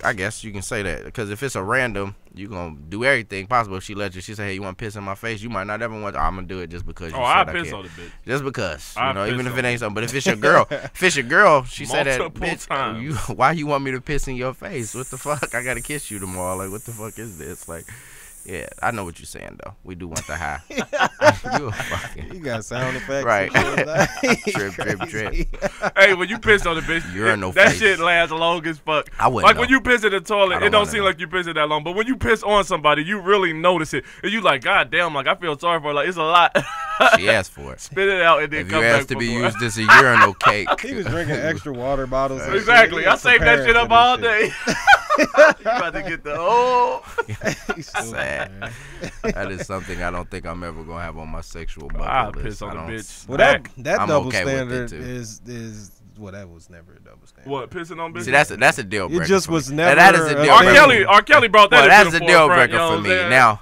I guess you can say that because if it's a random, you gonna do everything possible. If she let you, she say, hey, you want to piss in my face? You might not ever want. I'm gonna do it just because. You I said piss can. on the bitch. Just because, I you know, piss even if on it ain't something. But if it's your girl, she said that, Multiple bitch, times. why you want me to piss in your face? What the fuck? I gotta kiss you tomorrow. Like, what the fuck is this? Like, yeah, I know what you're saying though. We do want the high. You a fucking You got sound effects. Right. Drip, drip. Hey, when you piss on the bitch, Urinal that face. shit lasts long as fuck. I wouldn't like know. when you piss in the I toilet, don't it don't wanna seem know. like you piss it that long. But when you piss on somebody, you really notice it, and you like, God damn, like I feel sorry for her. Like it's a lot. She asked for it. Spit it out and then If come you back asked to for be more. used as a urinal cake, He was drinking extra water bottles. and shit. Exactly. He I was saved that prepared shit for up this all shit. day. You about to get the He's stupid, sad. man. That is something I don't think I'm ever gonna have on my sexual bucket I'll list. piss on I the don't- bitch. Well, Back. that I'm double okay with it, standard too. is well, that was never a double standard. What, pissing on bitches? See, that's a deal breaker. It just for was me. never. That is a deal R. breaker. Kelly brought that Well, that's into a the deal forefront, breaker you know for what me. I'm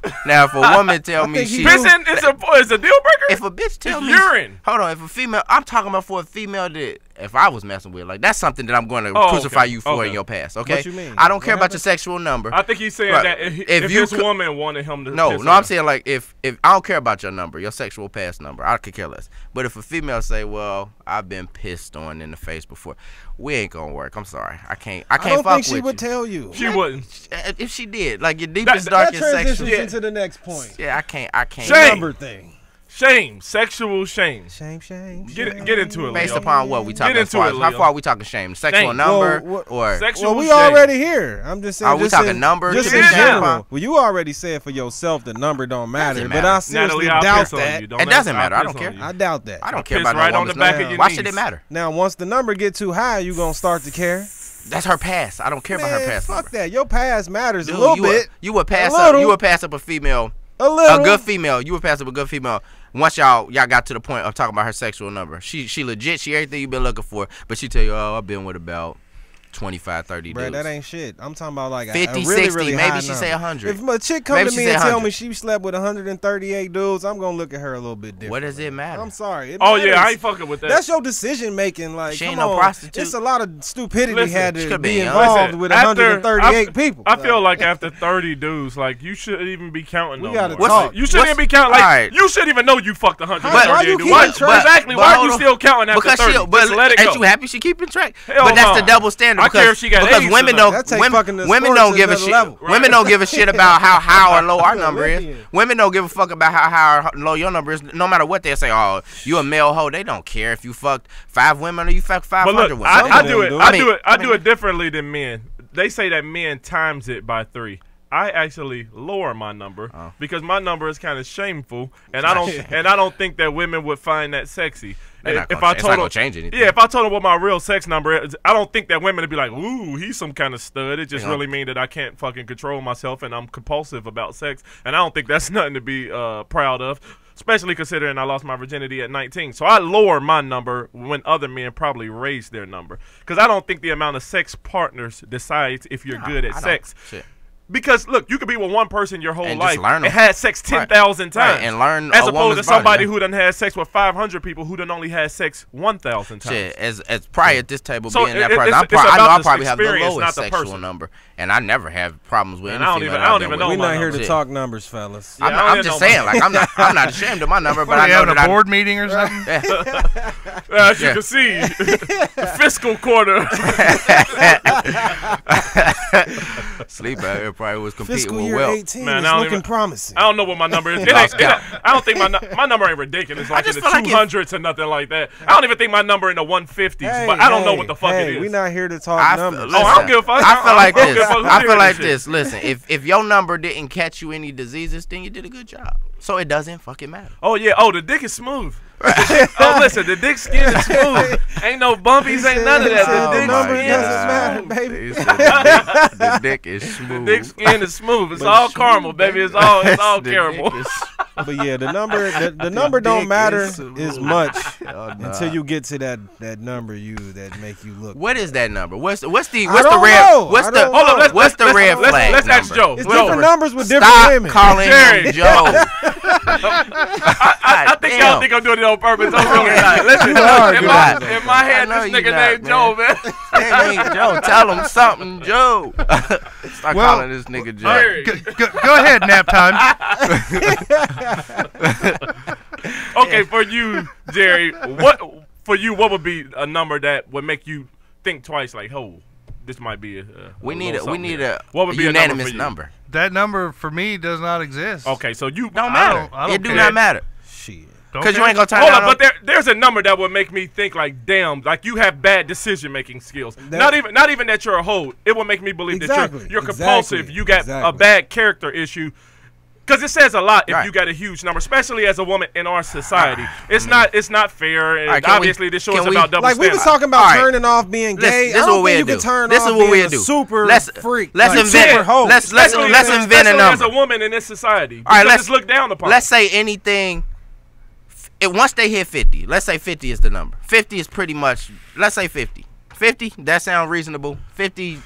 saying? Now, if a woman tell me think she he Pissing is a deal breaker? if a bitch tell It's me urine. hold on, if a female, I'm talking about for a female that if I was messing with, like that's something that I'm going to Oh, crucify okay. you for Okay. in your past. Okay, What you mean? I don't What care about happened? your sexual number. I think he's saying Right. that If if you his could- woman wanted him to No, piss no, on I'm her. saying like if I don't care about your number, your sexual past number, I could care less. But if a female say, "Well, I've been pissed on in the face before," we ain't gonna work. I'm sorry, I can't I don't fuck think she with would you. tell you. She wouldn't. If she did, like your deepest, that That darkest transitions sexual, into the next point. yeah, I can't. Shame. Number thing. Shame. Sexual shame. Shame. Get into it, based Leo. upon what we talking Get as into far it, as how Leo. far are we talking shame? Sexual Shame. number Well, what- or Sexual Well, we shame. already here. I'm just saying. Are we just talking in, number? Just Give in me an general. example. Well, you already said for yourself the number don't matter, Doesn't but I matter. seriously Natalie, I'll doubt piss on that. you. Don't It doesn't I'll matter. I piss don't on care. you. I doubt that. I don't Piss care about right no on the woman's back number. of your Why knees. should it matter? Now, once the number get too high, you gonna start to care. That's her past. I don't care about her Man, past. fuck number. that. Your past matters Dude, a little you bit. You would pass A up. little. You would pass up a female, A little. a good female. You would pass up a good female. Once y'all got to the point of talking about her sexual number, she legit. She everything you've been looking for, but she tell you, oh, I've been with about 25, 30 Bruh, dudes. that ain't shit. I'm talking about like 50, a really, 60, really maybe high she number. say 100. If a chick come Maybe to she me say and tell 100. me she slept with 138 dudes, I'm gonna look at her a little bit different. What does it matter? I'm sorry. It Oh yeah, matters. I ain't fucking with that. That's your decision making. Like, She come ain't no on. prostitute. It's a lot of stupidity Listen, had she to could be be young. involved Listen, with after- 138 people. I feel like after 30 dudes, like you shouldn't even be counting. We no gotta more. talk. You shouldn't even be counting. All Like right. you shouldn't even know you fucked 138 Why you dudes. keeping track? Exactly. But Why are hold you on. still counting after Because 30? she, but Just let it ain't go. you happy she keeping track? Hell but that's no. the double standard. I care Because, if she got because A's women or don't. not. That take Women, fucking the women sports don't to give a another shit. level. Right. Women don't give a shit about how high or low our number is. Olympian. Women don't give a fuck about how high or low your number is. No matter what they say, oh, you a male hoe. They don't care if you fucked 5 women or you fucked 500 But look, women. I Some do of it. them I do. do it. I I do it differently than men. They say that men times it by 3. I actually lower my number because my number is kind of shameful, and I don't think that women would find that sexy. if I it's told not her, gonna change anything. yeah, if I told her what my real sex number is, I don't think that women would be like, ooh, he's some kind of stud. It just really mean that I can't fucking control myself and I'm compulsive about sex, and I don't think that's nothing to be proud of. Especially considering I lost my virginity at 19. So I lower my number when other men probably raise their number. Because I don't think the amount of sex partners decides if you're good at sex. Shit. Because, look, you could be with one person your whole And life just learn 'em. and had sex 10,000 times. Right, and learn as a opposed woman's to somebody body. who done had sex with 500 people who done only had sex 1,000 times. Shit, as prior at this table So being that it's person, about I know I the probably have the experience, lowest not the sexual person. number, and I never have problems with And any I don't female even- I've I don't been even with. know We're my not here to number. talk numbers, fellas. Yeah, I don't I'm even just know my saying, like I'm not ashamed of my number, but What, I are you know having that a board meeting or something? As you can see, the fiscal quarter. Sleep out here probably was competing Fiscal with year wealth. 18 Man, is I don't looking even- promising. I don't know what my number is. It Lost ain't, count. I don't think my number ain't ridiculous. Like in just the feel like 200s or nothing like that. I don't even think my number in the 150s. But I don't know what the fuck it is. We're not here to talk I numbers. Oh, I don't give a fuck. I feel like I don't give this. a fuck who I did feel like shit. this. Listen, if your number didn't catch you any diseases, then you did a good job. So it doesn't fucking matter. Oh yeah. Oh, the dick is smooth. Oh, listen, the dick skin is smooth. Ain't no bumpies, ain't none of that. Oh, The dick number skin doesn't is matter, smooth. baby. He said the dick is smooth. The dick skin is smooth. It's But all smooth, caramel, baby. It's all The dick caramel. is- But yeah, the number don't dick matter is smooth. as much Oh, nah. until you get to that number that make you look. What is that number? What's the I red? don't What's know. the I don't Hold on, know. what's the red flag? Let's ask number? Joe. It's Joe, different numbers with different Stop women. calling Jerry. him Joe. I think y'all think I'm doing it on purpose. I'm really not. Listen, You are in doing my, it. in my head, I know this you nigga not, named man. Joe, man. Name ain't Joe. Tell him something, Joe. Start Well, calling this nigga Joe. Jerry. Go ahead, nap time. Okay, for you, Jerry, what would be a number that would make you think twice? Like, oh, this might be a We need little a something here. a What would be a unanimous for you? number. That number for me does not exist. Okay, so you Don't matter. I don't It do care. not matter. Shit. Don't Because you care. ain't gonna turn Hold down up, but there's a number that would make me think like, damn, like you have bad decision making skills. Not even that you're a hoe. It would make me believe that you're compulsive. Exactly. You got a Exactly. bad character issue. Because it says a lot if Right. you got a huge number, especially as a woman in our society. It's not fair, and All right, can we- obviously this show is can we- about double Like we was standards. talking about All right. turning off being gay. This I is don't what think we'll you do. can turn This off is what being we'll a do. super Let's- freak. let's like, invent- super hoe. let's Especially invent a especially as a number. woman in this society. All right, Because let's it's looked down upon. Let's say anything. Once they hit 50, let's say 50 is the number. 50 is pretty much. Let's say 50. 50. That sounds reasonable. 50.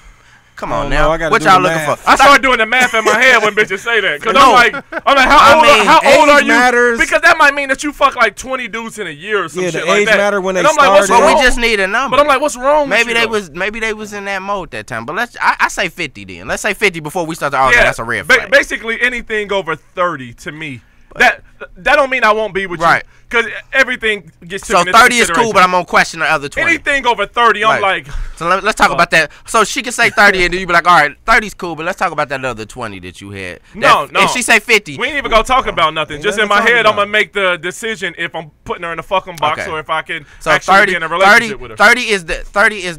Come on Oh, now. no, I gotta What do y'all the looking math. for? I started doing the math in my head when bitches say that. Because No. I'm like, I mean, how old are age you? matters. Because that might mean that you fuck like 20 dudes in a year or some Yeah, shit the like age that. matter when and they I'm like, what's started. But wrong? we just need a number. But I'm like, what's wrong Maybe with you, maybe they was in that mode that time. But I say 50 then. Let's say 50 before we start to argue. That's a red flag. Basically, anything over 30 to me, that don't mean I won't be with Right. you. Because everything gets So taken into 30 is cool, consideration. but I'm gonna question the other 20. Anything over 30, I'm Right. like, So let's talk about that. So she can say 30, and then you be like, all right, 30's cool, but let's talk about that other 20 that you had. No. If she say 50, we ain't even gonna talk about nothing. Ain't Just in nothing my to head, talk I'm gonna about. make the decision if I'm putting her in a fucking box Okay. or if I can so actually 30, be in a relationship with her. 30 is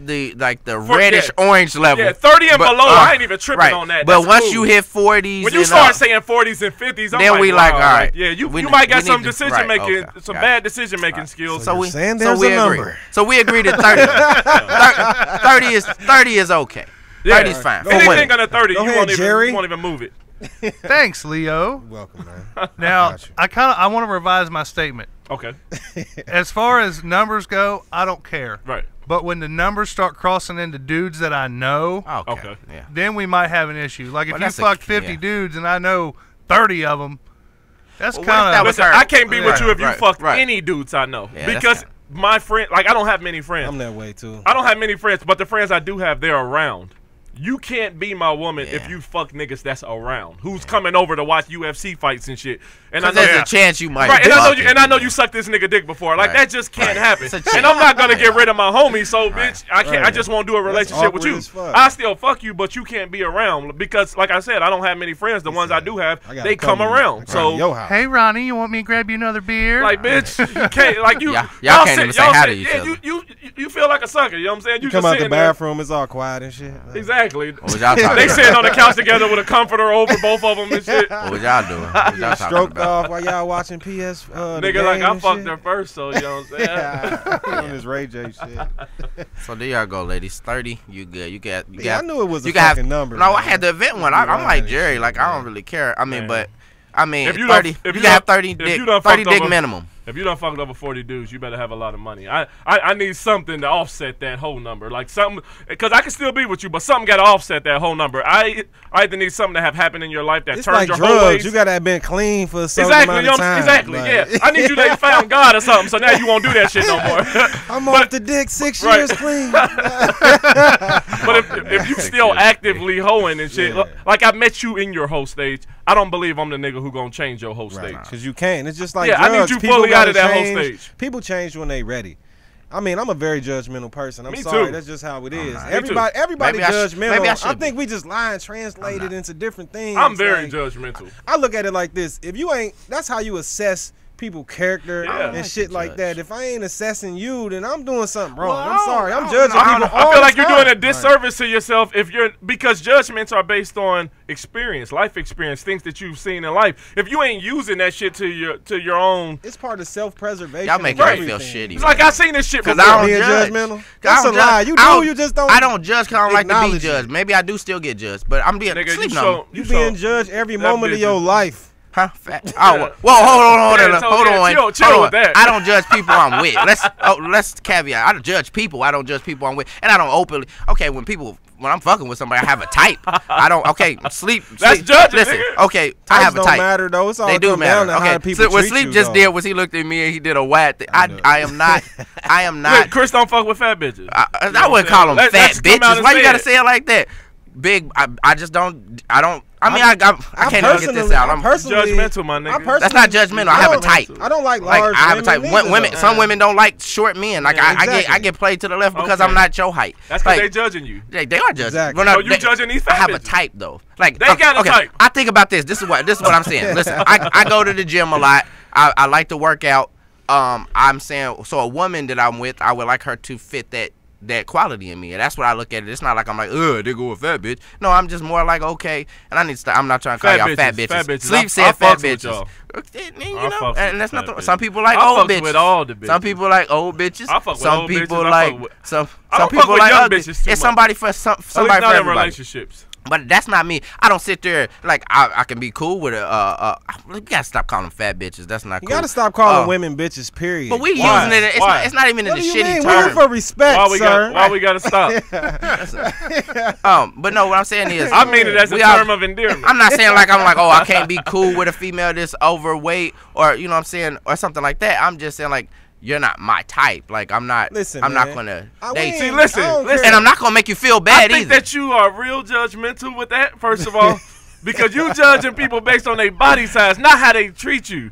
the like the For- reddish yeah. orange level. Yeah, 30 and But, below, I ain't even tripping right. on that. But That's once cool. you hit 40s, When you and start up, saying 40s and 50s, I'm then like, we wow, like, all right, yeah, you we might got need some to- decision right, making, okay, some got bad decision making skills. So you're we saying so there's we a agree. number. So we agree that 30 30 is okay. Yeah. 30 is fine. For Anything women. under 30, Go you ahead, won't Jerry. even move it. Thanks, Leo. Welcome, man. Now, Got you. I want to revise my statement. Okay, As far as numbers go, I don't care. right. But when the numbers start crossing into dudes that I know, Okay. Okay. Yeah. then we might have an issue. Like if Well, you that's a- fucked 50 yeah. dudes and I know 30 of them, that's Well, what if kind that of was Listen, her. I can't be with you if you Right, fuck right. any dudes I know Yeah, that's because kinda- my friend, like I don't have many friends. I'm that way too. I don't have many friends, but the friends I do have, they're around. You can't be my woman if Yeah. you fuck niggas that's around, who's coming over to watch UFC fights and shit. And I Because know there's a chance you might. right, and I know fuck you, it. and I know you sucked this nigga dick before. Like Right. that just can't Right. happen. It's a And chance. I'm not gonna get rid of my homie. So bitch, I can't. I Right. just won't do a relationship with awkward you. as fuck. I still fuck you, but you can't be around because, like I said, I don't have many friends. The ones I do have, I gotta they come to you. I around. gotta So to your house. hey, Ronnie, you want me to grab you another beer? like, bitch, you can't. Like you, Y'all can't even say hi to each yeah, other. You feel like a sucker. You know what I'm saying? you just come out the sitting there. bathroom, it's all quiet and shit. Exactly. Exactly. What was y'all talking They about? sitting on the couch together with a comforter over both of them and shit. What was y'all doing? What was y'all talking Stroked about? off while y'all watching PS. Nigga, like I fucked her first, so you know what I'm saying. Yeah, on this Ray J shit. So there y'all go, ladies. 30, you good? You got. I knew it was a you got fucking number. No, man. I had the event one. I'm like Jerry. Like I don't really care. I mean, Man. but I mean, If you 30. done- if You you got to have done- 30 if dick. you done 30 fucked dick over- minimum. If you done fucked over 40 dudes, you better have a lot of money. I need something to offset that whole number. Like something, because I can still be with you, but something got to offset that whole number. I either need something to have happened in your life that It's turns like your whole drugs. ways. You gotta have been clean for a certain Exactly, amount you of know, time. exactly, Like, yeah. I need you to found God or something, so now you won't do that shit no more. I'm But- off the dick 6 Right. years clean. But if you still actively hoeing and shit, Yeah. like I met you in your whole stage, I don't believe I'm the nigga who gonna change your whole stage. Because you can't. It's just like Yeah, I need drugs. you People fully out of gotta that whole change. stage. People change when they ready. I mean, I'm a very judgmental person. I'm Me sorry. too. That's just how it is. not. Me too. Everybody Maybe I sh- judgmental. maybe I I should think be. we just lie and translate it into different things. I'm very Like, judgmental. I look at it like this. If you ain't, that's how you assess people's character Yeah. and like shit to like judge. that. If I ain't assessing you, then I'm doing something wrong. Well, I I'm don't- sorry. I I'm don't judging know. people I all feel the like you're doing a time. disservice to yourself if you're because judgments are based on experience, life experience, things that you've seen in life. If you ain't using that shit to your own, It's part of self-preservation. Y'all making Right. me feel shitty. it's like I seen this shit Cause before. I don't Being judge. judgmental? 'Cause That's I don't a lie. judge. You I do, don't- you just don't I don't judge because I don't like to be acknowledge it. judged. Maybe I do still get judged, but I'm being Nigga, you sleep so on. You so- being judged every that moment of bitch your is- life. Huh? Fat. Oh, whoa, hold Yeah, on, so, hold yeah, on. chill hold with on. that. I don't judge people I'm with. Let's caveat. I don't judge people. I don't judge people I'm with, and I don't openly. Okay, when I'm fucking with somebody, I have a type. I don't. Okay, sleep. That's sleep. judging, Listen. nigga. Okay, I Types have a don't type. matter though. It's all They do come matter. down to how Okay, people so what treat Sleep you, just though. did was he looked at me and he did a whack thing. know. I am not. I am Wait, not. Chris don't fuck with fat bitches. I wouldn't call them Let's fat come out bitches. and Why you say gotta it. say it like that? Big. I just don't. I don't. I mean, I can't even get this out. I'm Judgmental, my nigga. That's not judgmental. I have a type. I don't like Like large I have a type. women Women, either, some though. women don't like short men. Like Yeah, I exactly. get played to the left because Okay. I'm not your height. That's because like, they judging you. they are judging. Exactly. Well, no, So you judging these fat I have a bitches. type though. Like They got a okay, type. I think about this. This is what I'm saying. Listen, I go to the gym a lot. I like to work out. I'm saying so a woman that I'm with, I would like her to fit that quality in me, and that's what I look at it. It's not like I'm like, they go with fat bitch. No, I'm just more like, okay, and I need to stop. I'm not trying to call Fat y'all fat bitches, bitches. fat bitches. Sleep I said fat fucks with bitches. y'all. You I know, fucks and with that's fat not. bitches. Some people like I old fucks bitches. with all the bitches. Some people like old bitches. I fuck with some old people bitches. I like fuck with- some. I Some don't fuck people with like young ugly. bitches too It's much. somebody for At somebody least for not in everybody. relationships. But that's not me. I don't sit there like I can be cool with you gotta stop calling them fat bitches. That's not You cool. gotta stop calling women bitches. Period. But we Why? using it. Why? It's not even in What the do you shitty mean? We're term. for respect, sir. Why we gotta stop? But no, what I'm saying is, I mean it as a we all- term of endearment. I'm not saying like I can't be cool with a female that's overweight or you know what I'm saying or something like that. I'm just saying like you're not my type. Like I'm not. Listen, I'm not man. gonna I date. mean, See, listen, I don't listen. care. And I'm not gonna make you feel I bad think either. that you are real judgmental with that, first of all, because you judging people based on their body size, not how they treat you.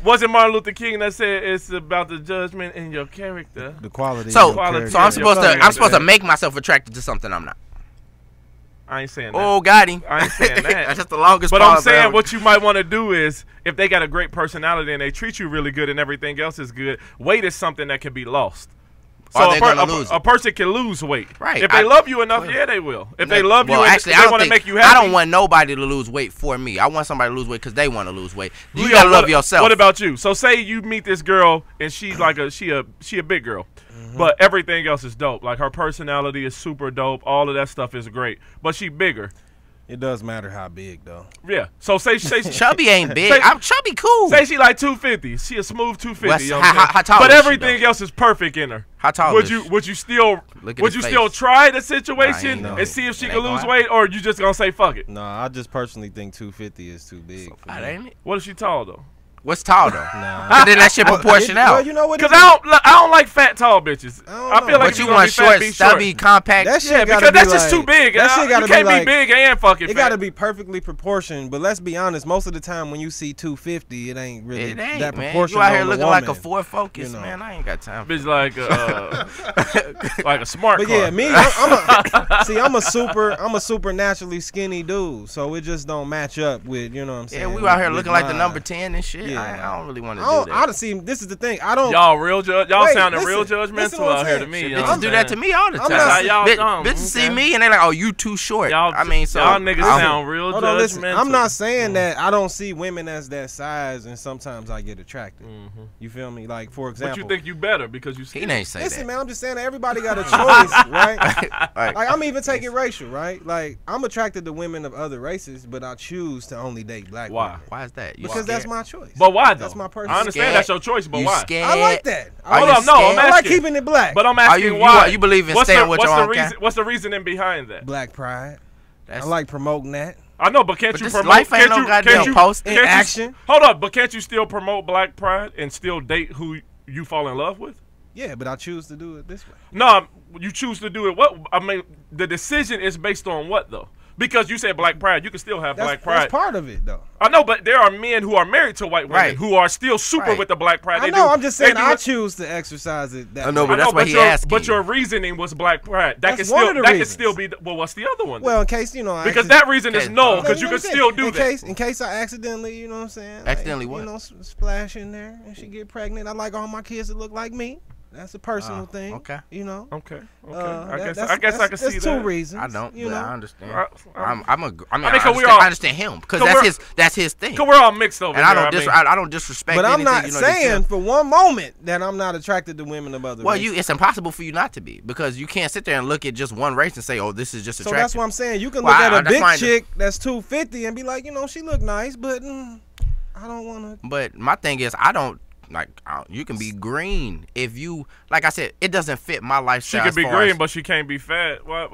Wasn't Martin Luther King that said it's about the judgment in your character? the quality. So, of your character. so I'm supposed to Yeah. I'm supposed to make myself attracted to something I'm not. I ain't saying that. Oh, got him. I ain't saying that. That's just the longest. But I'm pause saying ever. what you might want to do is, if they got a great personality and they treat you really good and everything else is good, weight is something that can be lost. Or So they're gonna lose a it. person can lose weight. Right. If they love you enough, yeah, they will. If they love you Well, and actually, they want to make you happy. I don't want nobody to lose weight for me. I want somebody to lose weight because they want to lose weight. You Leo, gotta love what- yourself. What about you? So say you meet this girl and she's like she a big girl, but everything else is dope. Like her personality is super dope. All of that stuff is great, but she bigger. It does matter how big though. Yeah. So say Chubby ain't big. Say- I'm chubby cool. say she like 250. She a smooth 250. What's- You know what I'm saying? how tall but is she, everything though? else is perfect in her. How tall Would is you she? would you still Look at would his you still face. try the Nah, situation ain't and see if she It can ain't lose gonna weight, or you just gonna say fuck it? No, I just personally think 250 is too big. For That me. ain't it. What if she tall though? What's tall though? Nah. But then that shit proportion Well, out. you know what? Because I don't like fat tall bitches. I don't I feel know. like But if you gonna want be fat, short, be stubby, compact. That shit Yeah, gotta because be that's just like- too big. That shit You gotta can't be be like, big and fucking It fat. gotta be perfectly proportioned, but let's be honest. Most of the time, when you see 250, it ain't really It ain't, that man. proportional. You out here on the looking like a woman. Ford Focus, You know. man. I ain't got time. Bitch like a smart But car. yeah, me, I'm a super naturally skinny dude, so it just don't match up with, you know what I'm saying. Yeah, we out here with looking like the mine. number 10 and shit. I don't really want to do that. I don't see. This is the thing. I don't. Y'all real y'all Wait, sounding real listen judgmental what I'm out here to saying. me. Shit, you know Bitches what do I'm that to saying? me all the I'm time. not- y'all Bitches see me and they like, oh, you too short. Y'all, I mean, so y'all niggas sound real Hold on, listen. judgmental. I'm not saying that I don't see women as that size, and sometimes I get attracted. You feel me? Like for example. But you think you better because you he ain't say Listen, that. man, I'm just saying that everybody got a choice, right? Like, Like I'm even taking racial, right? Like I'm attracted to women of other races, but I choose to only date black Why? women. why is that? You Because that's scared? my choice. But why though? That's my personal. I understand Scared? that's your choice, but You why? scared? I like that. Are Hold you on, no, scared? I'm I like asking. keeping it black. But I'm Are asking you why. you believe in what's staying the, with what's your the own reason? kind? What's the reasoning behind that? Black pride. That's- I like promoting that. I know, but can't But you this promote? life ain't Can't no you? goddamn Can't you? post. In can't you- action. Hold up, but can't you still promote black pride and still date who you fall in love with? Yeah, but I choose to do it this way. No, you choose to do it. What I mean, the decision is based on what though? Because you said black pride, you can still have black pride. That's part of it, though. I know, but there are men who are married to white women Right. who are still super Right. with the black pride. I They know. do- I'm just they saying do I it- choose to exercise it. That I know, way. but that's what he asking But you. your reasoning was black pride. That That's can one still of the that can reasons. still be. Well, what's the other one? Well, in case you know, I because accident- that reason is Okay. no, Let because me you can say, still do that. In case I accidentally, you know what I'm saying? Accidentally like, what? You know, splash in there and she get pregnant. I like all my kids to look like me. That's a personal thing. okay. You know. Okay. Okay. Uh, I guess that's- I can that's- see that's that. two reasons. I don't, You but know. I understand. I- I mean, I cause we understand, all- I understand him because cause that's his thing. Cause we're all mixed over And here. I don't disrespect. But I'm anything, not you know, they saying say. for one moment that I'm not attracted to women of other Well, races. it's impossible for you not to be because you can't sit there and look at just one race and say, "Oh, this is just So attractive." that's what I'm saying. You can Well, look at a that's big fine. chick that's 250 and be like, you know, she look nice, but I don't want to. But my thing is, you can be green if you, like I said, it doesn't fit my She lifestyle. can be as far green, as- but she can't be fat. What?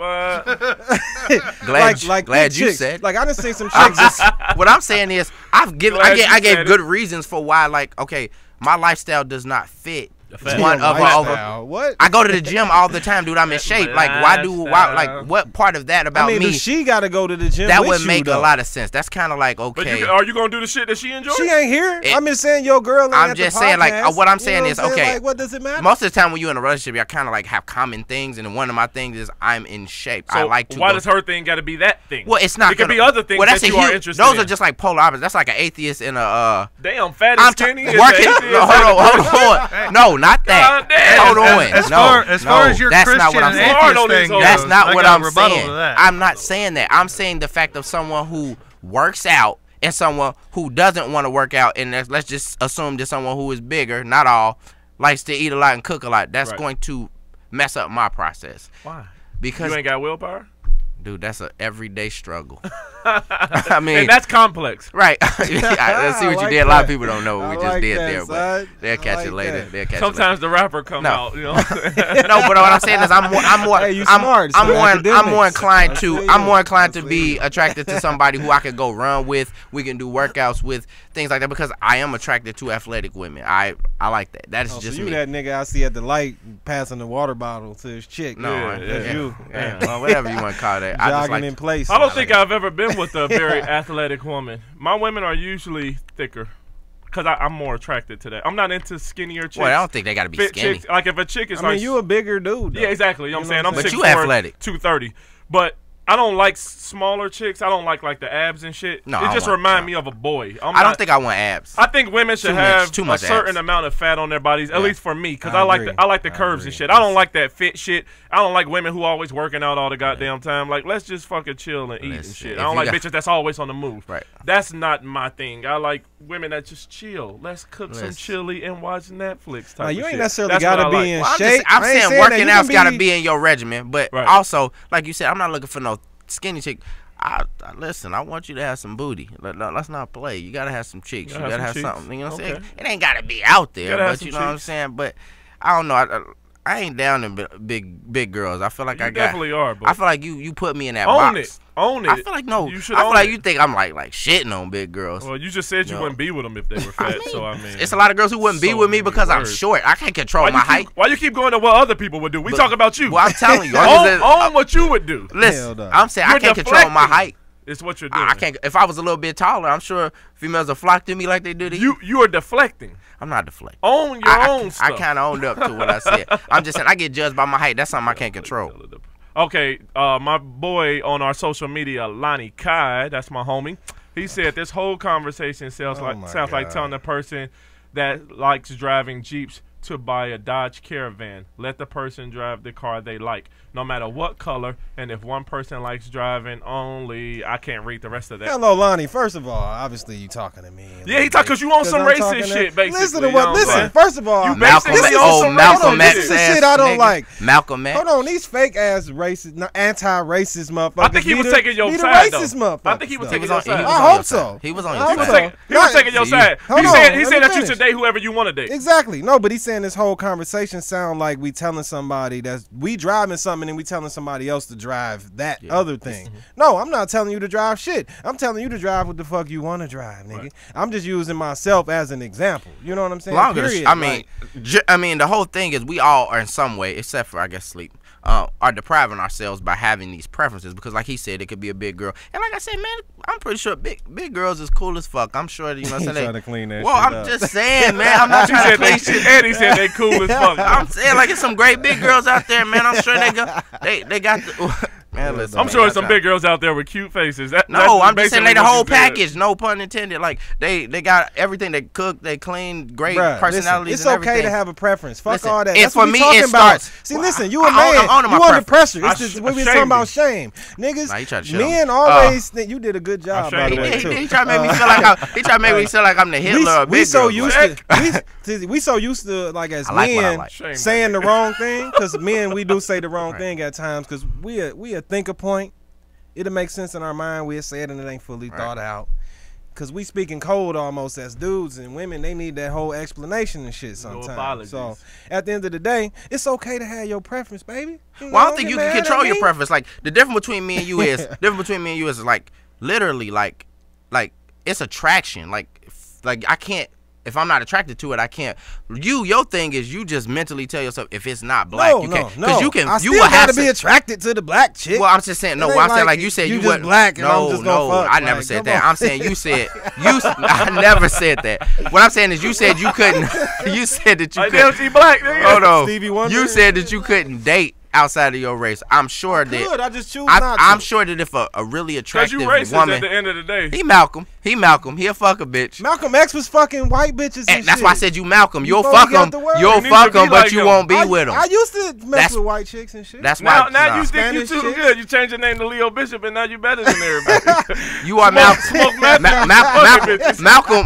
glad like glad big you chicks. said. Like I done seen some I'm chicks. just, what I'm saying is, I Glad gave you said good it. reasons for why. Like, okay, my lifestyle does not fit fat one of lifestyle. What? I go to the gym all the time, dude. I'm in shape. Like, Lifestyle. what part of that about I mean, me? does she got to go to the gym? That with would you, make though? a lot of sense. That's kind of like, But okay. are you gonna do the shit that she enjoys? She ain't here. It- I'm just saying your girl ain't I'm at just the saying, like, podcast. what I'm You saying know is, what I'm okay, Like, what does it matter? Most of the time when you're in a relationship, you kind of like have common things, and one of my things is I'm in shape. So I like to. why go- does her thing got to be that thing? Well, it's not. It could gonna, be other things well, that's that you a are huge, interested Those in. are just like polar opposites. That's like an atheist and a. Damn, fat I'm is skinny. is working. atheist, No, hold on. No, not that. God damn. Hold on. As No, far as your that's not Christian what I'm and saying. Hard on atheist these thing hoes. goes, That's not I what got a I'm rebuttal saying. to that. I'm not saying that. I'm saying the fact of someone who works out and someone who doesn't want to work out, and let's just assume that someone who is bigger, not all, likes to eat a lot and cook a lot. That's Right. going to mess up my process. Why? Because, You ain't got willpower. dude, that's an everyday struggle. I mean, And that's complex. right. Let's see what I you like did. A lot of that. people don't know what I we just like did that, there, but son. they'll catch I it like later. that. They'll catch Sometimes the rapper come No. out. You know. it later. No, but what I'm saying is, I'm more. Hey, you smart. I'm So more academics. inclined I to. see I'm you. more inclined I to see be you. attracted to somebody who I could go run with. We can do workouts with, things like that, because I am attracted to athletic women. I like that. That is Oh, just so you me. that nigga I see at the light passing the water bottle to his chick. No, Yeah, that's yeah. you. Yeah, well, whatever you want to call that. I just Jogging like in place. I don't think I've ever been with a very athletic woman. My women are usually thicker, cause I'm more attracted to that. I'm not into skinnier chicks. Well, I don't think they got to be fit skinny. chicks. Like if a chick is I mean, like, you a bigger dude. Though. yeah, exactly. You know what I'm saying? I'm But 6'4", you athletic. 230. But I don't like smaller chicks. I don't like the abs and shit. No, it I just don't remind want- me of a boy. I don't think I want abs. I think women should Too much- have too a much certain abs. amount of fat on their bodies, at Yeah. least for me, because I I like agree. the I curves agree. and shit. I don't like that fit shit. I don't like women who always working out all the goddamn time. Like, let's just fucking chill and eat and Listen, shit. if I don't you like got- bitches that's always on the move. Right. That's not my thing. I like women that just chill. Let's cook some Listen. chili and watch Netflix type Now, of you ain't shit. necessarily That's gotta what I be like. in Well, shape. I'm I ain't saying saying working that. You out's can got to be in your regimen, but Right. also, like you said, I'm not looking for no skinny chick. Listen, I want you to have some booty. Let's not play. You gotta have some cheeks. You gotta have cheeks. something. You know what I'm Okay. saying? It ain't gotta be out there, Gotta have but some you know what I'm cheeks. saying. But I don't know. I ain't down in big girls. I feel like You I got. definitely are, but I feel like you put me in that own box. it. Own it. I feel like no. You should I feel own like it. you think I'm like shitting on big girls. Well, you just said you No. wouldn't be with them if they were fat. So I mean, It's a lot of girls who wouldn't be so with me many because I'm words. short. I can't control Why my height. why you keep going to what other people would do? We talk about you. Well, I'm telling you. I'm just saying- own what you would do. Hell Listen, no. I'm saying I You're can't control my deflecting. height. It's what you're doing. I can't. If I was a little bit taller, I'm sure females will flock to me like they do to you. You are deflecting. I'm not deflecting. Own your own stuff. I kind of owned up to what I said. I'm just saying I get judged by my height. That's something I can't control. Okay, my boy on our social media, Lonnie Kai, that's my homie. He said this whole conversation sounds like telling a person that likes driving Jeeps to buy a Dodge Caravan. Let the person drive the car they like, no matter what color. And if one person likes driving only, I can't read the rest of that. Hello, Lonnie. First of all, obviously you talking to me. Yeah, he talking because you on some racist shit, basically. Listen to what. Listen. First of all, you Malcolm X this is shit I don't like. Malcolm X. Hold on, these fake ass racist, anti-racist motherfuckers. I think he was taking your side, though. I think he was taking your side. I hope so. He was on your side. He was taking your side. He said that you should date whoever you want to date. Exactly. No, but he's saying this whole conversation sound like we telling somebody that's we driving something and we telling somebody else to drive that other thing. No, I'm not telling you to drive shit. I'm telling you to drive what the fuck you want to drive, nigga. Right. I'm just using myself as an example. You know what I'm saying? I mean, the whole thing is we all are in some way, except for I guess sleep, are depriving ourselves by having these preferences because, like he said, it could be a big girl, and like I said, man, I'm pretty sure big girls is cool as fuck. I'm sure you know what I'm saying. Trying to clean that. Well, I'm just saying, man. I'm not trying to clean shit. And he said they cool as fuck. I'm saying like it's some great big girls out there, man. I'm sure they got the. Man, listen, I'm sure some big girls out there with cute faces. No, I'm just saying they the whole package. No pun intended. Like they got everything. They cook, they clean, great personalities. Listen, it's okay to have a preference. Fuck all that. That's for me. It starts. See, listen, you a man. You under pressure. We been talking about shame, niggas. Men always think you did a good job. By the way, too. He tried to make me feel like I'm the Hitler of big girls. We so used to like as men saying the wrong thing because men we do say the wrong thing at times because we a think a point. It'll make sense in our mind. We'll say it and it ain't fully thought out. Cause we speaking cold almost as dudes, and women they need that whole explanation and shit sometimes. So at the end of the day, it's okay to have your preference, baby. Well, I don't think you can control your preference. Like the difference between me and you is like literally like it's attraction. Like I can't. If I'm not attracted to it, I can't. Your thing is you just mentally tell yourself if it's not black, you can't. Because you can. I still gotta be attracted to the black chick. Well, I'm just saying. No, I'm saying like you said you wouldn't. Black and I'm just no, fuck. I never said that. I'm saying you said I never said that. What I'm saying is you said you couldn't. You said that you couldn't. Black, nigga. Hold on. Stevie Wonder. You said that you couldn't date outside of your race. I'm sure that I just choose not to. I'm sure that if a really attractive woman, at the end of the day, he Malcolm, he'll fuck a bitch. Malcolm X was fucking white bitches and that's shit. why I said you Malcolm. You'll fuck them, but like you won't be with them. I used to mess with white chicks and shit. That's why. Now you think you too good. You changed your name to Leo Bishop, and now you better than everybody. You are Malcolm.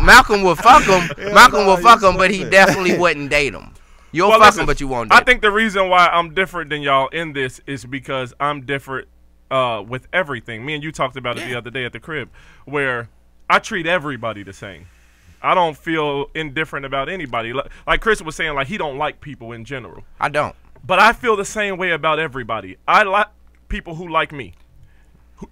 Malcolm will fuck him. Malcolm will fuck him, but he definitely wouldn't date him. You'll fuck him, but you won't date him. I think the reason why I'm different than y'all in this is because I'm different with everything. Me and you talked about it the other day at the crib, where I treat everybody the same. I don't feel indifferent about anybody. Like Chris was saying, like he don't like people in general. I don't. But I feel the same way about everybody. I like people who like me.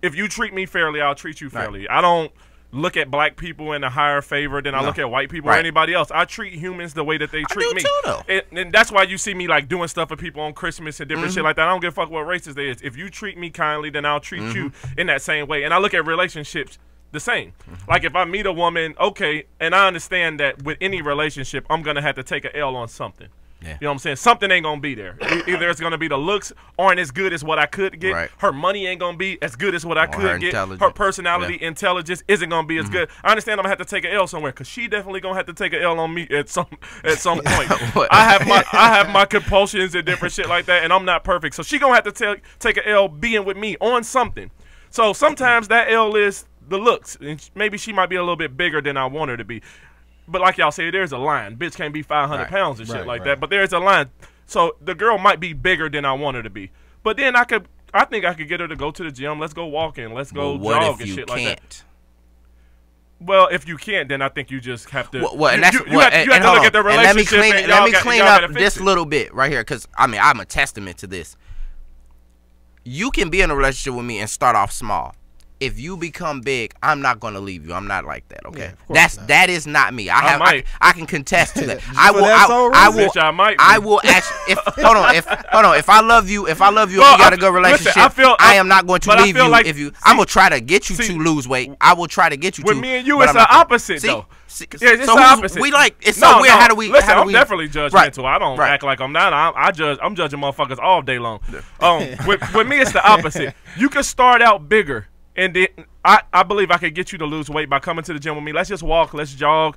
If you treat me fairly, I'll treat you fairly. Right. I don't look at black people in a higher favor than I look at white people or anybody else. I treat humans the way that they treat me. Too, though. And that's why you see me like doing stuff for people on Christmas and different shit like that. I don't give a fuck what races they is. If you treat me kindly, then I'll treat you in that same way. And I look at relationships the same. Like if I meet a woman, okay, and I understand that with any relationship, I'm going to have to take an L on something. Yeah. You know what I'm saying? Something ain't gonna be there. Either it's gonna be the looks aren't as good as what I could get. Right. Her money ain't gonna be as good as what I could get. Her personality, intelligence isn't gonna be as good. I understand I'm gonna have to take an L somewhere because she definitely gonna have to take an L on me at some point. I have my compulsions and different shit like that, and I'm not perfect. So she gonna have to take an L being with me on something. So sometimes that L is the looks, and maybe she might be a little bit bigger than I want her to be. But like y'all say, there's a line. Bitch can't be 500 pounds and shit like that. But there's a line. So the girl might be bigger than I want her to be. But then I think I could get her to go to the gym. Let's go walking. Let's go jog and shit like that. Well, if you can't, then I think you just have to. You have to look at the relationship. Let me clean up this little bit right here, because I mean I'm a testament to this. You can be in a relationship with me and start off small. If you become big, I'm not gonna leave you. I'm not like that. Okay, that is not me. I can contest to that. I will actually. Hold on. If I love you, and we got a good relationship, I am not going to leave you. Like, I'm gonna try to get you to lose weight. I will try to get you to. With me and you, it's the opposite though. Yeah, it's the opposite. We like it's so weird. How do we? Listen, I'm definitely judgmental. I don't act like I'm not. I'm judging motherfuckers all day long. With me, it's the opposite. You can start out bigger. And then I believe I could get you to lose weight by coming to the gym with me. Let's just walk, let's jog,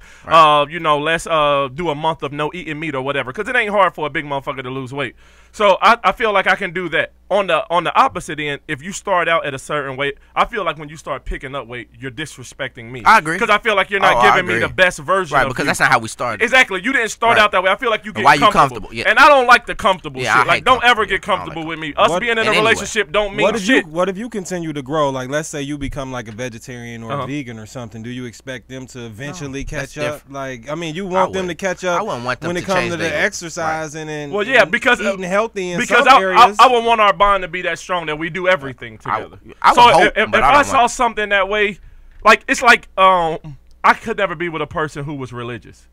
you know, let's do a month of no eating meat or whatever, because it ain't hard for a big motherfucker to lose weight. So I feel like I can do that. On the opposite end, if you start out at a certain weight, I feel like when you start picking up weight, you're disrespecting me. I agree. Because I feel like you're not giving me the best version of because you. that's not how we started. Exactly. You didn't start out that way. I feel like you get comfortable. Yeah. And I don't like the comfortable Yeah, shit. Like, don't ever get comfortable. comfortable with me. Us being in a relationship don't mean shit. What if you continue to grow? Like, let's say you become like a vegetarian or a vegan or something. Do you expect them to eventually catch up? Like, I mean, you want them to catch up when it comes to the exercising and because eating healthy in because some areas. I would want our bond to be that strong that we do everything together. If I saw something that way, like it's like I could never be with a person who was religious.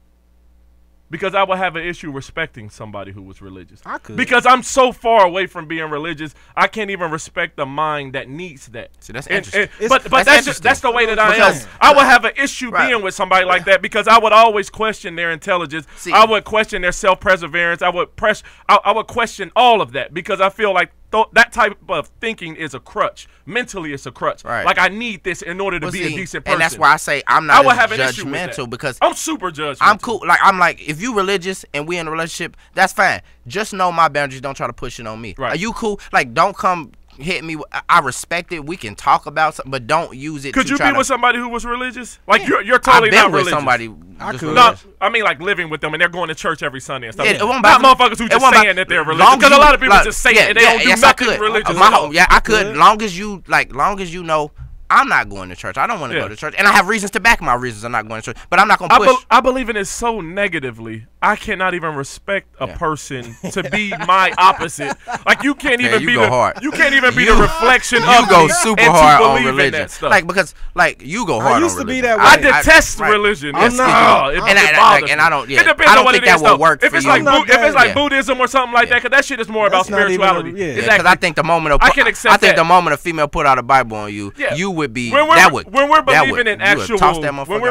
Because I would have an issue respecting somebody who was religious. I could. Because I'm so far away from being religious, I can't even respect the mind that needs that. See, that's interesting. But that's the way that I am. I would have an issue being with somebody like that because I would always question their intelligence. I would question their self-perseverance. I would question all of that because I feel like that type of thinking is a crutch. Mentally, it's a crutch. Right. Like, I need this in order to be a decent person. And that's why I say I'm not judgmental because I'm super judgmental. I'm cool. I'm like, if you religious and we in a relationship, that's fine. Just know my boundaries. Don't try to push it on me. Right. Are you cool? Like, don't come hit me. I respect it. We can talk about something, but don't use it. Could you be with somebody who was religious? Like, you're totally not religious. Somebody. I could. No, I mean, like, living with them and they're going to church every Sunday and stuff. Yeah, not motherfuckers who just saying that they're religious. Because a lot of people just say it and they don't do nothing religious. I could. Long as you know I'm not going to church. I don't want to go to church. And I have reasons to back my reasons I'm not going to church. But I'm not going to push. I believe in it so negatively. I cannot even respect a person to be my opposite. Like, you can't even be you can't even be the reflection of you go me super and hard to on believe in religion. that stuff. Like, because you go hard on religion. I used to be that way. I detest religion. I'm not. And I don't. Yeah, it depends I don't on what think it is, that will work if for it's you. like Buddhism or something like that, because that shit is more about spirituality. Because I think the moment the moment a female put out a Bible on you, you would be when we're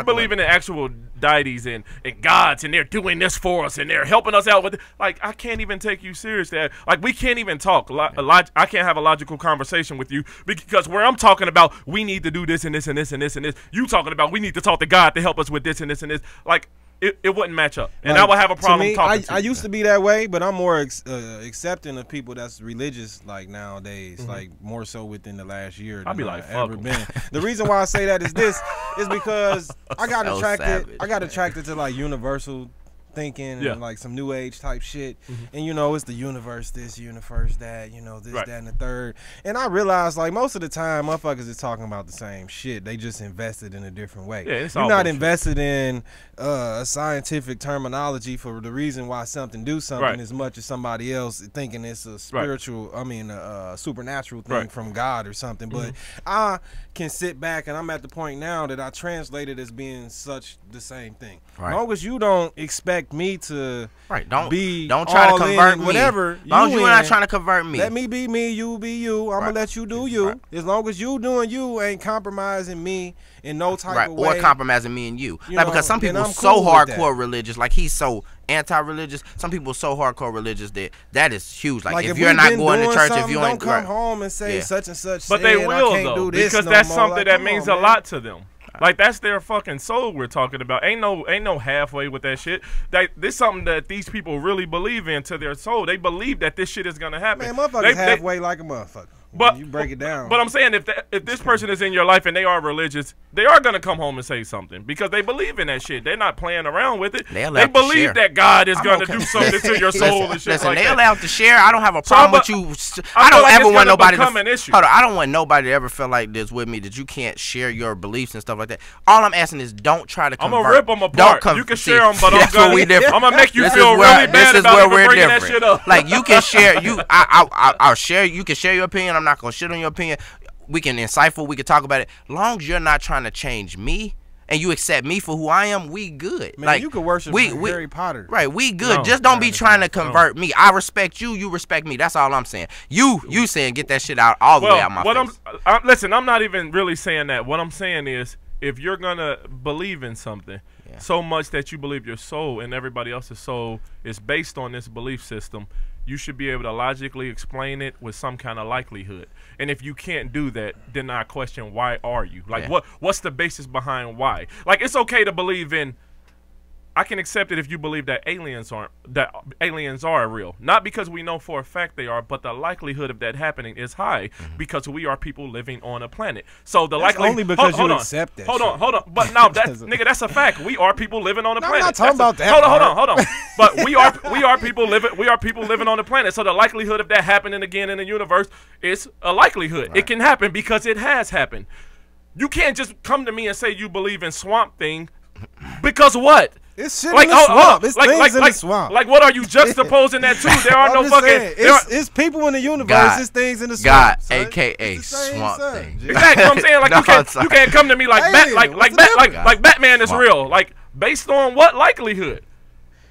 believing in actual deities and gods and they're doing this for us and they're helping us out with it, like, I can't even take you seriously. Like, we can't even talk. I can't have a logical conversation with you because where I'm talking about we need to do this and this and this and this and this, you talking about we need to talk to God to help us with this and this and this. Like, it wouldn't match up, and I would have a problem talking to you. I used to be that way, but I'm more accepting of people that's religious, like, nowadays, like, more so within the last year than I'd be like, I've ever been. The reason why I say that is because I got attracted to, like, universal thinking and like some new age type shit, and you know, it's the universe this, universe that, you know, this, that, and the third. And I realized, like, most of the time motherfuckers is talking about the same shit. They just invested in a different way. You're not invested in a scientific terminology for the reason why something do something as much as somebody else thinking it's a spiritual, I mean, a supernatural thing from God or something. But I can sit back and I'm at the point now that I translate it as being such the same thing. As long as you don't expect me to don't try to convert me. Whatever. As long as you're not trying to convert me. Let me be me, you be you. I'm gonna let you do you. As long as you doing you, ain't compromising me in no type of way. Or compromising me and you. Like, because some people so hardcore religious, like he's so anti-religious. Some people so hardcore religious that is huge. Like if you're not going to church, if you ain't don't come home and say such and such. But they will though, because that's something that means a lot to them. Like, that's their fucking soul we're talking about. Ain't no halfway with that shit. This is something that these people really believe in to their soul. They believe that this shit is gonna happen. Man, motherfuckers halfway like a motherfucker. But you break it down. But I'm saying if this person is in your life and they are religious, they are gonna come home and say something because they believe in that shit. They're not playing around with it. They believe that God is gonna do something to your soul and shit like that. They're allowed to share. I don't have a problem with you. I don't ever want nobody to become an issue. Hold on, I don't want nobody to ever feel like this with me, that you can't share your beliefs and stuff like that. All I'm asking is don't try to convert. I'm gonna rip them apart. You can share them, but I'm gonna make you feel really bad about bringing that shit up. Like, you can share. I'll share. You can share your opinion. I'm not gonna shit on your opinion. We can insightful. We can talk about it. Long as you're not trying to change me and you accept me for who I am, we good. Man, like, you can worship Harry Potter. Right, we good. Just don't be trying to convert me. I respect you. You respect me. That's all I'm saying. You saying get that shit out all the way out my face. Listen, I'm not even really saying that. What I'm saying is, if you're gonna believe in something so much that you believe your soul and everybody else's soul is based on this belief system, you should be able to logically explain it with some kind of likelihood. And if you can't do that, then I question, why are you? Like, what's the basis behind why? Like, it's okay to believe in. I can accept it if you believe that aliens are real. Not because we know for a fact they are, but the likelihood of that happening is high because we are people living on a planet. So the likelihood only because you accept that. Hold on. But no, that's a fact. We are people living on a planet. I'm not talking about that. Hold on. But we are people living on the planet. So the likelihood of that happening again in the universe is a likelihood. Right. It can happen because it has happened. You can't just come to me and say you believe in Swamp Thing because what? It's shit in the swamp. It's things in the swamp. Like, what are you juxtaposing that to? There are no fucking. It's people in the universe. It's things in the swamp. God, aka Swamp Thing. Exactly what I'm saying. Like, you can't come to me like Batman is real. Like, based on what likelihood?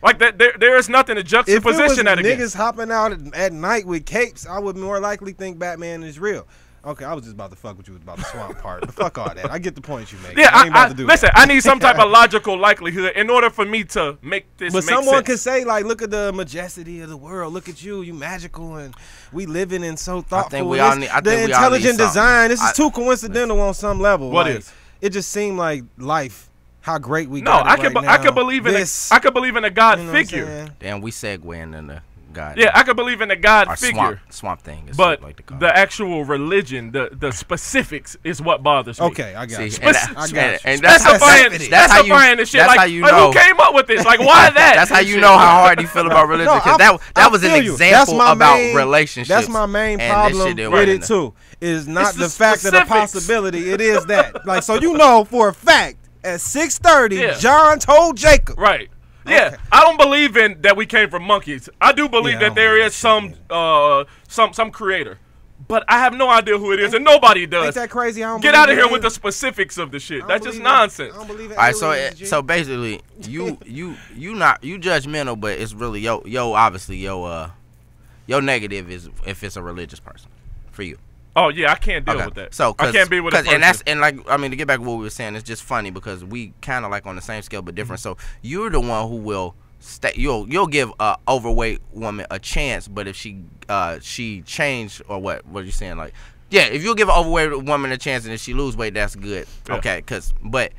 Like that, there is nothing to juxtaposition that against. If it was niggas hopping out at night with capes, I would more likely think Batman is real. Okay, I was just about to fuck with you about the swamp part. But fuck all that. I get the point you make. Yeah, listen, I need some type of logical likelihood in order for me to make this make sense. But someone could say, like, look at the majesty of the world. Look at you. You magical, and we living in so thoughtful. I think we all need the intelligent design. This is too coincidental on some level. What like, is? It just seemed like life. How great we got it right now. I could believe in I could believe in a God figure. Damn, we segueing into God. Yeah, I could believe in a God figure. Swamp Thing. But the actual religion, the specifics is what bothers me. Okay, I got you. And specifying the shit. That's like, how you know. Who came up with this? Like, why that? That's how you know how hard you feel about religion. Because that was an example about relationships. That's my main problem with it too. Is not the fact of the possibility. It is that. Like, so you know for a fact at 6:30, John told Jacob. Right. Yeah, okay. I don't believe in that we came from monkeys. I do believe that there is some creator, but I have no idea who it is, and nobody does. Ain't that crazy? I don't Get out of here with the specifics of the shit. That's just nonsense. I don't believe it. All right, so basically, you judgmental, but it's really your negative is if it's a religious person for you. Oh yeah, I can't deal with that. So I can't be with a person. To get back to what we were saying, it's just funny because we kind of like on the same scale but different. So you're the one who will you'll give a overweight woman a chance, but if she changed or what are you saying? Like, yeah, if you'll give an overweight woman a chance and if she lose weight, that's good. Yeah. Okay, but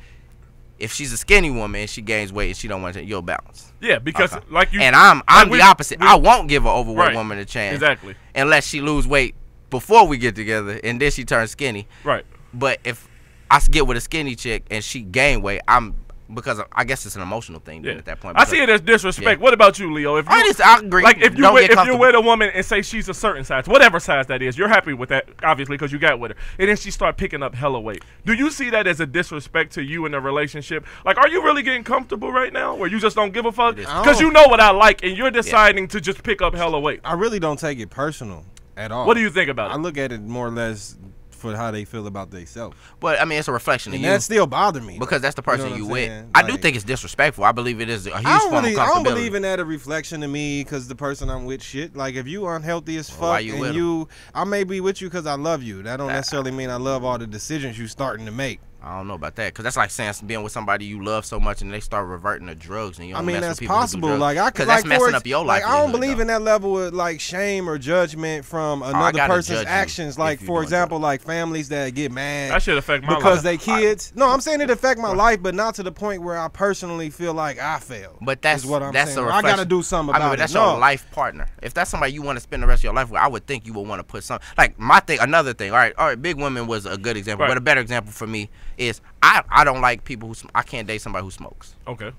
if she's a skinny woman and she gains weight and she don't want to, you'll balance. Yeah, because like you and I'm the opposite. I won't give an overweight woman a chance exactly unless she lose weight before we get together and then she turns skinny. Right. But if I get with a skinny chick and she gain weight, because I guess it's an emotional thing at that point. I see it as disrespect. Yeah. What about you, Leo? I agree. Like if you're with a woman and say she's a certain size, whatever size that is, you're happy with that, obviously, because you got with her, and then she start picking up hella weight. Do you see that as a disrespect to you in a relationship? Like, are you really getting comfortable right now, where you just don't give a fuck? Because you know what I like, and you're deciding to just pick up hella weight. I really don't take it personal at all. What do you think about it? I look at it more or less for how they feel about themselves. But I mean, it's a reflection of you. And that still bother me because that's the person you with. I do think it's disrespectful. I believe it is a huge form of comfortability. I don't believe in that a reflection of me because the person I'm with shit. Like if you unhealthy as fuck I may be with you because I love you. That don't necessarily mean I love all the decisions you starting to make. I don't know about that because that's like saying being with somebody you love so much and they start reverting to drugs and you don't mess that's with people possible. Like that's messing up your life. Like I don't believe in that level of like shame or judgment from another person's actions. Like for example, like families that get mad. That should affect my life because they kids. No, I'm saying it affect my life, but not to the point where I personally feel like I failed. But that's what I'm saying. I gotta do something about it. That's your life partner. If that's somebody you want to spend the rest of your life with, I would think you would want to put some. Like my thing, another thing. All right. Big Woman was a good example, but a better example for me is I don't like people who I can't date somebody who smokes. Okay.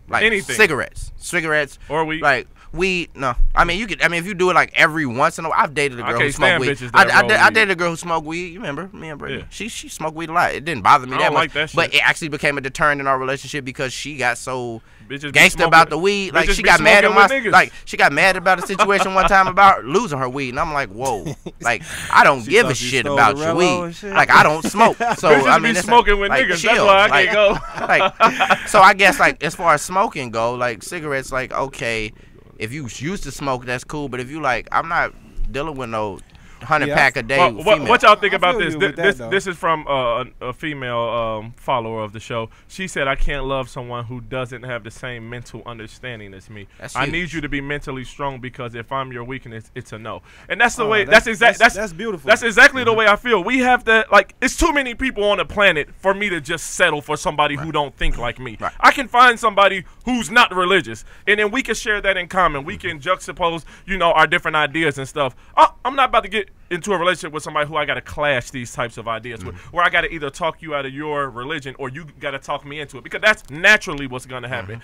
Like anything. Cigarettes or weed. Like weed. No, I mean you could. I mean if you do it like every once in a while. I've dated a girl who smoked weed. I dated a girl who smoked weed. You remember me and Brittany? Yeah. She smoked weed a lot. It didn't bother me that much. Like that shit. But it actually became a deterrent in our relationship because she got so gangster about the weed. Like she got mad at she got mad about a situation one time about losing her weed, and I'm like, whoa, like I don't give a shit about your weed. Like I don't smoke, so I mean, smoking with niggas. That's why I can't go. So I guess like as far as smoking go, like cigarettes, like okay, if you used to smoke, that's cool. But if you like, I'm not dealing with no. pack a day. What y'all think about this? That, this is from a female follower of the show. She said, "I can't love someone who doesn't have the same mental understanding as me. I need you to be mentally strong because if I'm your weakness, it's a no." And that's the way. That's beautiful. That's exactly the way I feel. We have to it's too many people on the planet for me to just settle for somebody who don't think like me. Right. I can find somebody who's not religious, and then we can share that in common. We can juxtapose, our different ideas and stuff. I'm not about to get into a relationship with somebody who I got to clash these types of ideas with, where I got to either talk you out of your religion or you got to talk me into it, because that's naturally what's going to happen.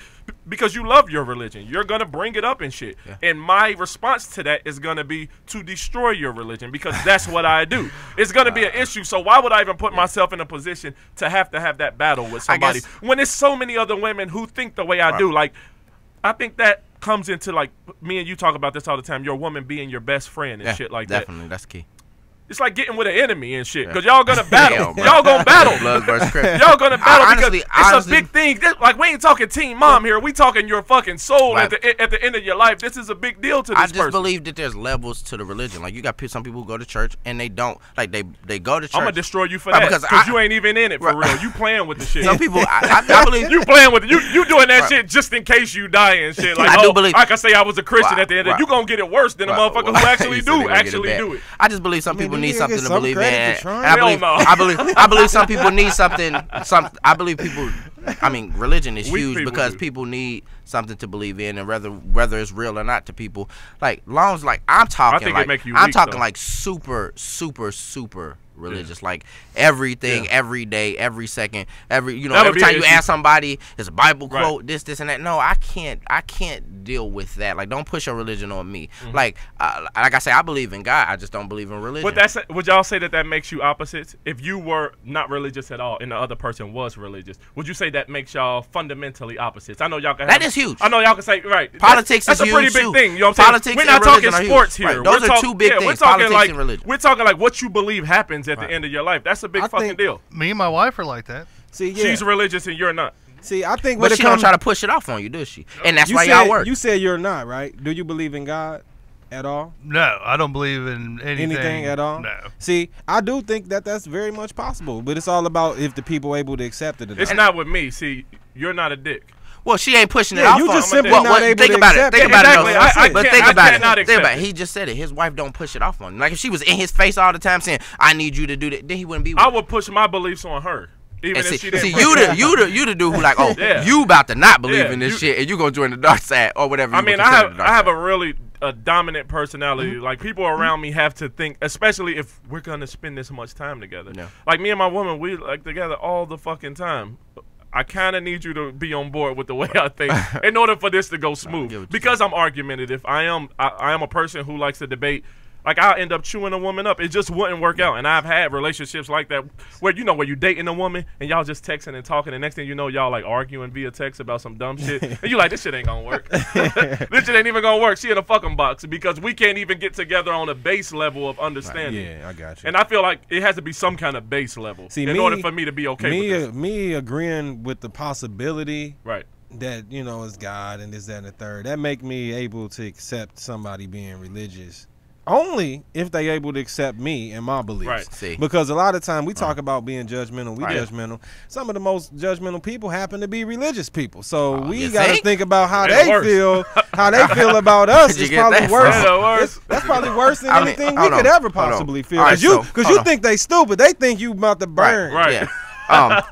Because you love your religion, you're going to bring it up and shit. And my response to that is going to be to destroy your religion, because that's what I do. It's going to be an issue. So why would I even put myself in a position to have that battle with somebody when there's so many other women who think the way I do? Like, I think that comes into, like, me and you talk about this all the time, your woman being your best friend and shit like that. Definitely, that's key. It's like getting with an enemy and shit, because y'all gonna battle. Y'all gonna battle. Y'all gonna battle because it's a big thing. Like, we ain't talking teen mom here. We talking your fucking soul at the end of your life. This is a big deal to this person. I just believe that there's levels to the religion. Like, you got some people who go to church and they don't. Like, they go to church. I'm gonna destroy you for that because you ain't even in it for real. You playing with the shit. Some people, I believe you playing with it. You doing that shit just in case you die and shit. Like, I do believe. I can say I was a Christian at the end of it. You gonna get it worse than a motherfucker who actually do it. I just believe some people need something to believe. I believe some people need something. I believe people. I mean, religion is huge because people need something to believe in, and whether it's real or not to people. Like, long as I'm talking, like super religious, like everything, every day, every second, every time you ask somebody, it's a Bible quote, this and that. No, I can't deal with that. Like, don't push your religion on me. Like I say, I believe in God, I just don't believe in religion. Would y'all say that makes you opposites? If you were not religious at all and the other person was religious, would you say that makes y'all fundamentally opposites? I know y'all can. That is huge. I know y'all can say politics. That's is a pretty huge big too. thing. You know what I'm saying? Politics we're not talking sports huge. here. Those are two big things. Politics and religion. We're talking like what you believe happens at the end of your life. That's a big fucking deal. Me and my wife are like that. See, she's religious and you're not. See, I think, but she don't try to push it off on you, does she? And that's why y'all work. You said you're not, right? Do you believe in God at all? No, I don't believe in anything at all. No. See, I do think that's very much possible, but it's all about if the people are able to accept it. It's not with me. See, you're not a dick. Well, she ain't pushing it off. You just simply not able to accept it. Think about it. But think about it. Think about it. He just said it. His wife don't push it off on him. Like, if she was in his face all the time saying, "I need you to do that," then he wouldn't be with I would push my beliefs on her. Even if she didn't. See, you the dude who like, you about to not believe in this shit, and you gonna join the dark side or whatever. I mean, I have a really dominant personality. Like, people around me have to think, especially if we're gonna spend this much time together. Yeah. Like, me and my woman, we like together all the fucking time. I kind of need you to be on board with the way I think in order for this to go smooth. Because I'm argumentative. I am a person who likes to debate. Like, I'll end up chewing a woman up. It just wouldn't work out. And I've had relationships like that where you dating a woman and y'all just texting and talking, and next thing you know, y'all like arguing via text about some dumb shit. And you like, this shit ain't gonna work. This shit ain't even gonna work. She in a fucking box because we can't even get together on a base level of understanding. Yeah, I got you. And I feel like it has to be some kind of base level in order for me to be okay with this. Me agreeing with the possibility that, is God and this, that, and the third, that make me able to accept somebody being religious. Only if they able to accept me and my beliefs. Right. See. Because a lot of time we talk about being judgmental. Judgmental. Some of the most judgmental people happen to be religious people. So we got to think about how they feel. How they feel about us is probably worse. That's probably worse than anything we could ever possibly feel. Because you think they stupid. They think you about to burn. Right. Yeah.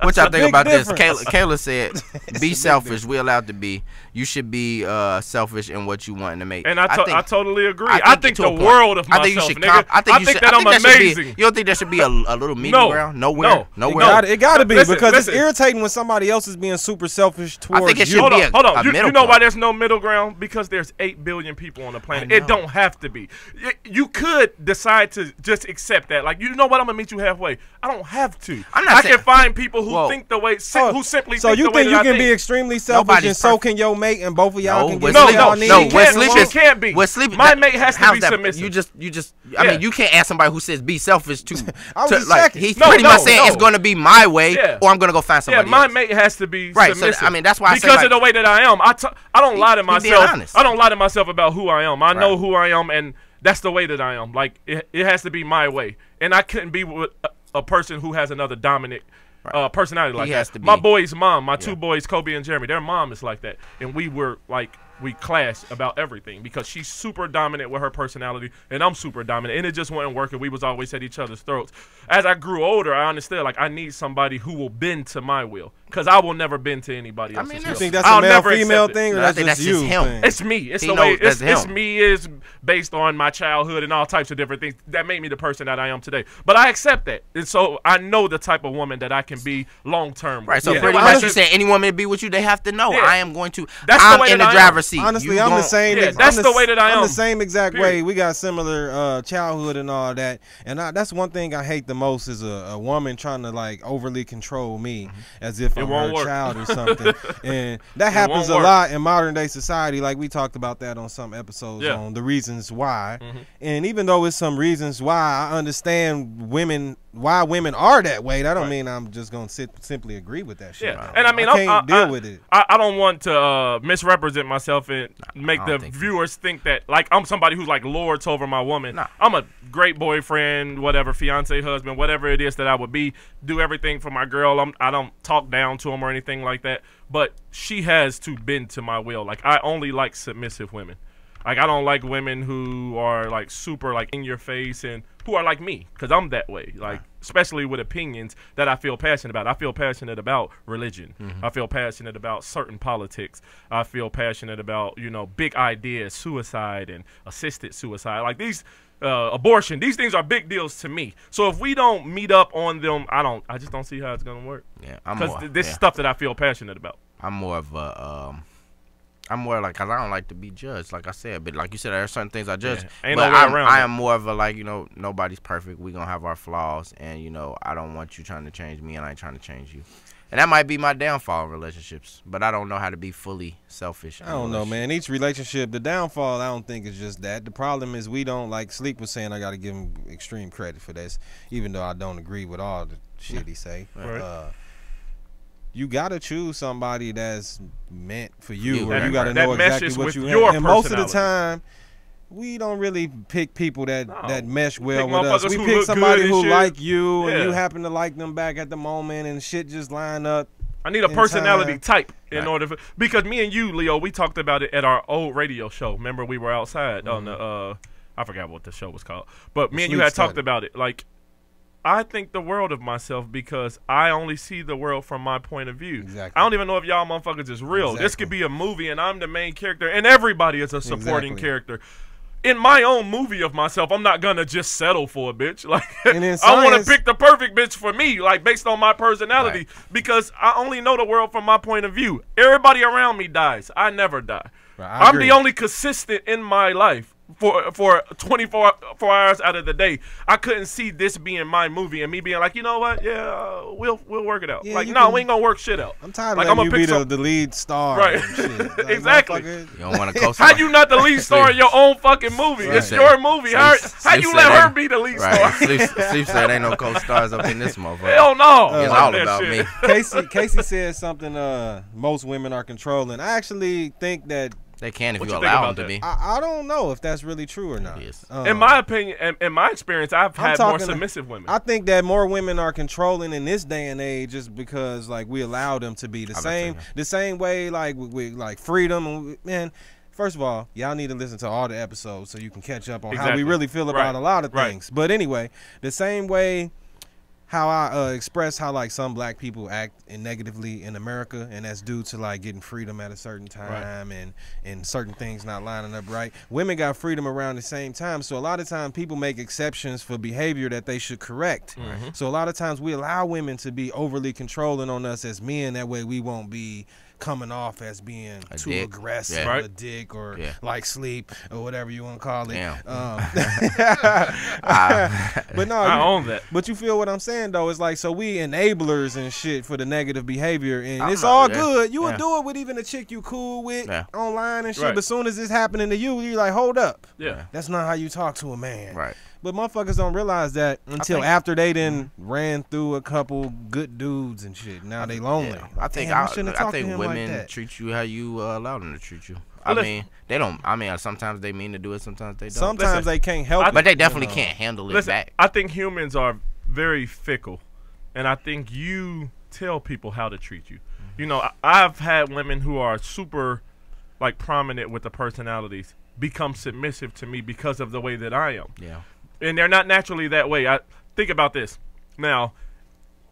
What y'all think about this? Kayla said, "Be selfish. We're allowed to be. You should be selfish in what you want to make." And I totally agree. I think the world of myself, nigga. I think that I'm amazing. You don't think there should be a little medium ground? Nowhere. It got to be because it's irritating when somebody else is being super selfish towards you. I think it should be hold on. You know why there's no middle ground? Because there's 8 billion people on the planet. It don't have to be. You could decide to just accept that. Like, you know what? I'm gonna meet you halfway. I don't have to. I can find people who think the way, who simply so think you the way think you can be extremely selfish and so can your mate, and both of y'all can get what y'all need? No, can't be. My mate has to be submissive. You just. I mean, you can't ask somebody who says be selfish to. He's pretty much saying it's going to be my way, or I'm going to go find somebody. Yeah, my mate has to be submissive. So, I mean, that's why because of the way that I am. I don't lie to myself. I don't lie to myself about who I am. I know who I am, and That's the way that I am. Like it has to be my way, and I couldn't be with a person who has another dominant personality like that. My boy's mom, my two boys, Kobe and Jeremy, their mom is like that, and we were like. We clashed about everything because she's super dominant with her personality and I'm super dominant, and it just wasn't working. We was always at each other's throats. As I grew older, I understood like I need somebody who will bend to my will because I will never bend to anybody else's will. You think that's a male-female thing, or I think that's just him? It's me. It's the way. It's me. Is based on my childhood and all types of different things that made me the person that I am today. But I accept that, and so I know the type of woman that I can be long term. Right. So pretty much you saying any woman to be with you, they have to know I am going to. That's I'm the way in the driver's seat. Honestly, I'm the same. That's the way that I am. I'm the same exact way. We got similar childhood and all that, and that's one thing I hate the most is a woman trying to like overly control me as if I'm her child or something. And that happens a lot in modern day society. Like we talked about that on some episodes on the reasons why. And even though it's some reasons why, I understand why women are that way. That don't mean I'm just gonna simply agree with that shit. And I mean I can't deal with it. I don't want to misrepresent myself and make the viewers think that like I'm somebody who's like lords over my woman. I'm a great boyfriend, whatever, fiance, husband, whatever it is that I would be. Do everything for my girl. I don't talk down to him or anything like that. But she has to bend to my will. Like I only like submissive women. Like I don't like women who are like super like in your face and who are like me, because I'm that way. Like especially with opinions that I feel passionate about. I feel passionate about religion. I feel passionate about certain politics. I feel passionate about, you know, big ideas, suicide and assisted suicide. Like these abortion, these things are big deals to me. So if we don't meet up on them, I just don't see how it's gonna work. Yeah, because this is stuff that I feel passionate about. I'm more of a I'm more like, cause I don't like to be judged, like I said. But like you said, there are certain things I judge. Ain't no way around I am more of a like, you know, nobody's perfect. We gonna have our flaws, and you know, I don't want you trying to change me, and I ain't trying to change you. And that might be my downfall in relationships. But I don't know how to be fully selfish. I don't know, man. Each relationship, the downfall, I don't think is just that. The problem is we don't, like Sleep was saying, I got to give him extreme credit for this, even though I don't agree with all the shit he say. You gotta choose somebody that's meant for you, or you gotta know exactly what you want. And most of the time, we don't really pick people that mesh well with us. We pick somebody who like you, and you happen to like them back at the moment, and shit just line up. I need a personality type in order for, because me and you, Leo, we talked about it at our old radio show. Remember, we were outside on the I forgot what the show was called, but me and you had talked about it. Like, I think the world of myself because I only see the world from my point of view. Exactly. I don't even know if y'all motherfuckers is real. This could be a movie and I'm the main character and everybody is a supporting character. In my own movie of myself, I'm not gonna just settle for a bitch. Like I want to pick the perfect bitch for me, like based on my personality, because I only know the world from my point of view. Everybody around me dies. I never die. I'm the only consistent in my life. For 24 hours out of the day, I couldn't see this being my movie and me being like, you know what? Yeah, we'll work it out. Like, no, we ain't gonna work shit out. I'm tired of letting you be the lead star. Right. And shit. Like, exactly. You don't want to co-star. How you not the lead star in your own fucking movie? It's your movie. How you let her be the lead star? Sleep said ain't no co-stars up in this motherfucker. Hell no. It's all about me. Casey said something most women are controlling. I actually think that they can if you allow them to be. I don't know if that's really true or not. In my opinion, in my experience, I've had more submissive women. I think that more women are controlling in this day and age just because like we allow them to be the same way like with like freedom. Man, first of all, y'all need to listen to all the episodes so you can catch up on how we really feel about a lot of things. But anyway, the same way how I express how like some black people act negatively in America, and that's due to like getting freedom at a certain time and certain things not lining up right. Women got freedom around the same time, so a lot of times people make exceptions for behavior that they should correct. So a lot of times we allow women to be overly controlling on us as men, that way we won't be coming off as being too aggressive, a dick, or like Sleep, or whatever you want to call it. But no, I own that. But you feel what I'm saying though? It's like, so we enablers and shit for the negative behavior, and it's all good. You would do it with even a chick you cool with online and shit. But as soon as it's happening to you, you're like, hold up. That's not how you talk to a man. But motherfuckers don't realize that until after they then ran through a couple good dudes and shit. Now they lonely. I think women treat you how you allow them to treat you. I mean, they don't. I mean, sometimes they mean to do it, sometimes they don't. Sometimes they can't help it. But they definitely can't handle it back. I think humans are very fickle, and I think you tell people how to treat you. You know, I've had women who are super, like, prominent with the personalities become submissive to me because of the way that I am. Yeah. And they're not naturally that way. Think about this. Now,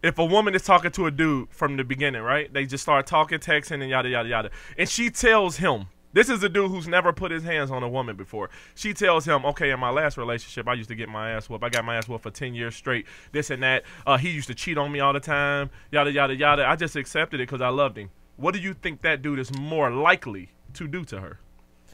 if a woman is talking to a dude from the beginning, right? They just start talking, texting, and yada, yada, yada. And she tells him, this is a dude who's never put his hands on a woman before. She tells him, okay, in my last relationship, I used to get my ass whooped. I got my ass whooped for 10 years straight, this and that. He used to cheat on me all the time, yada, yada, yada. I just accepted it because I loved him. What do you think that dude is more likely to do to her?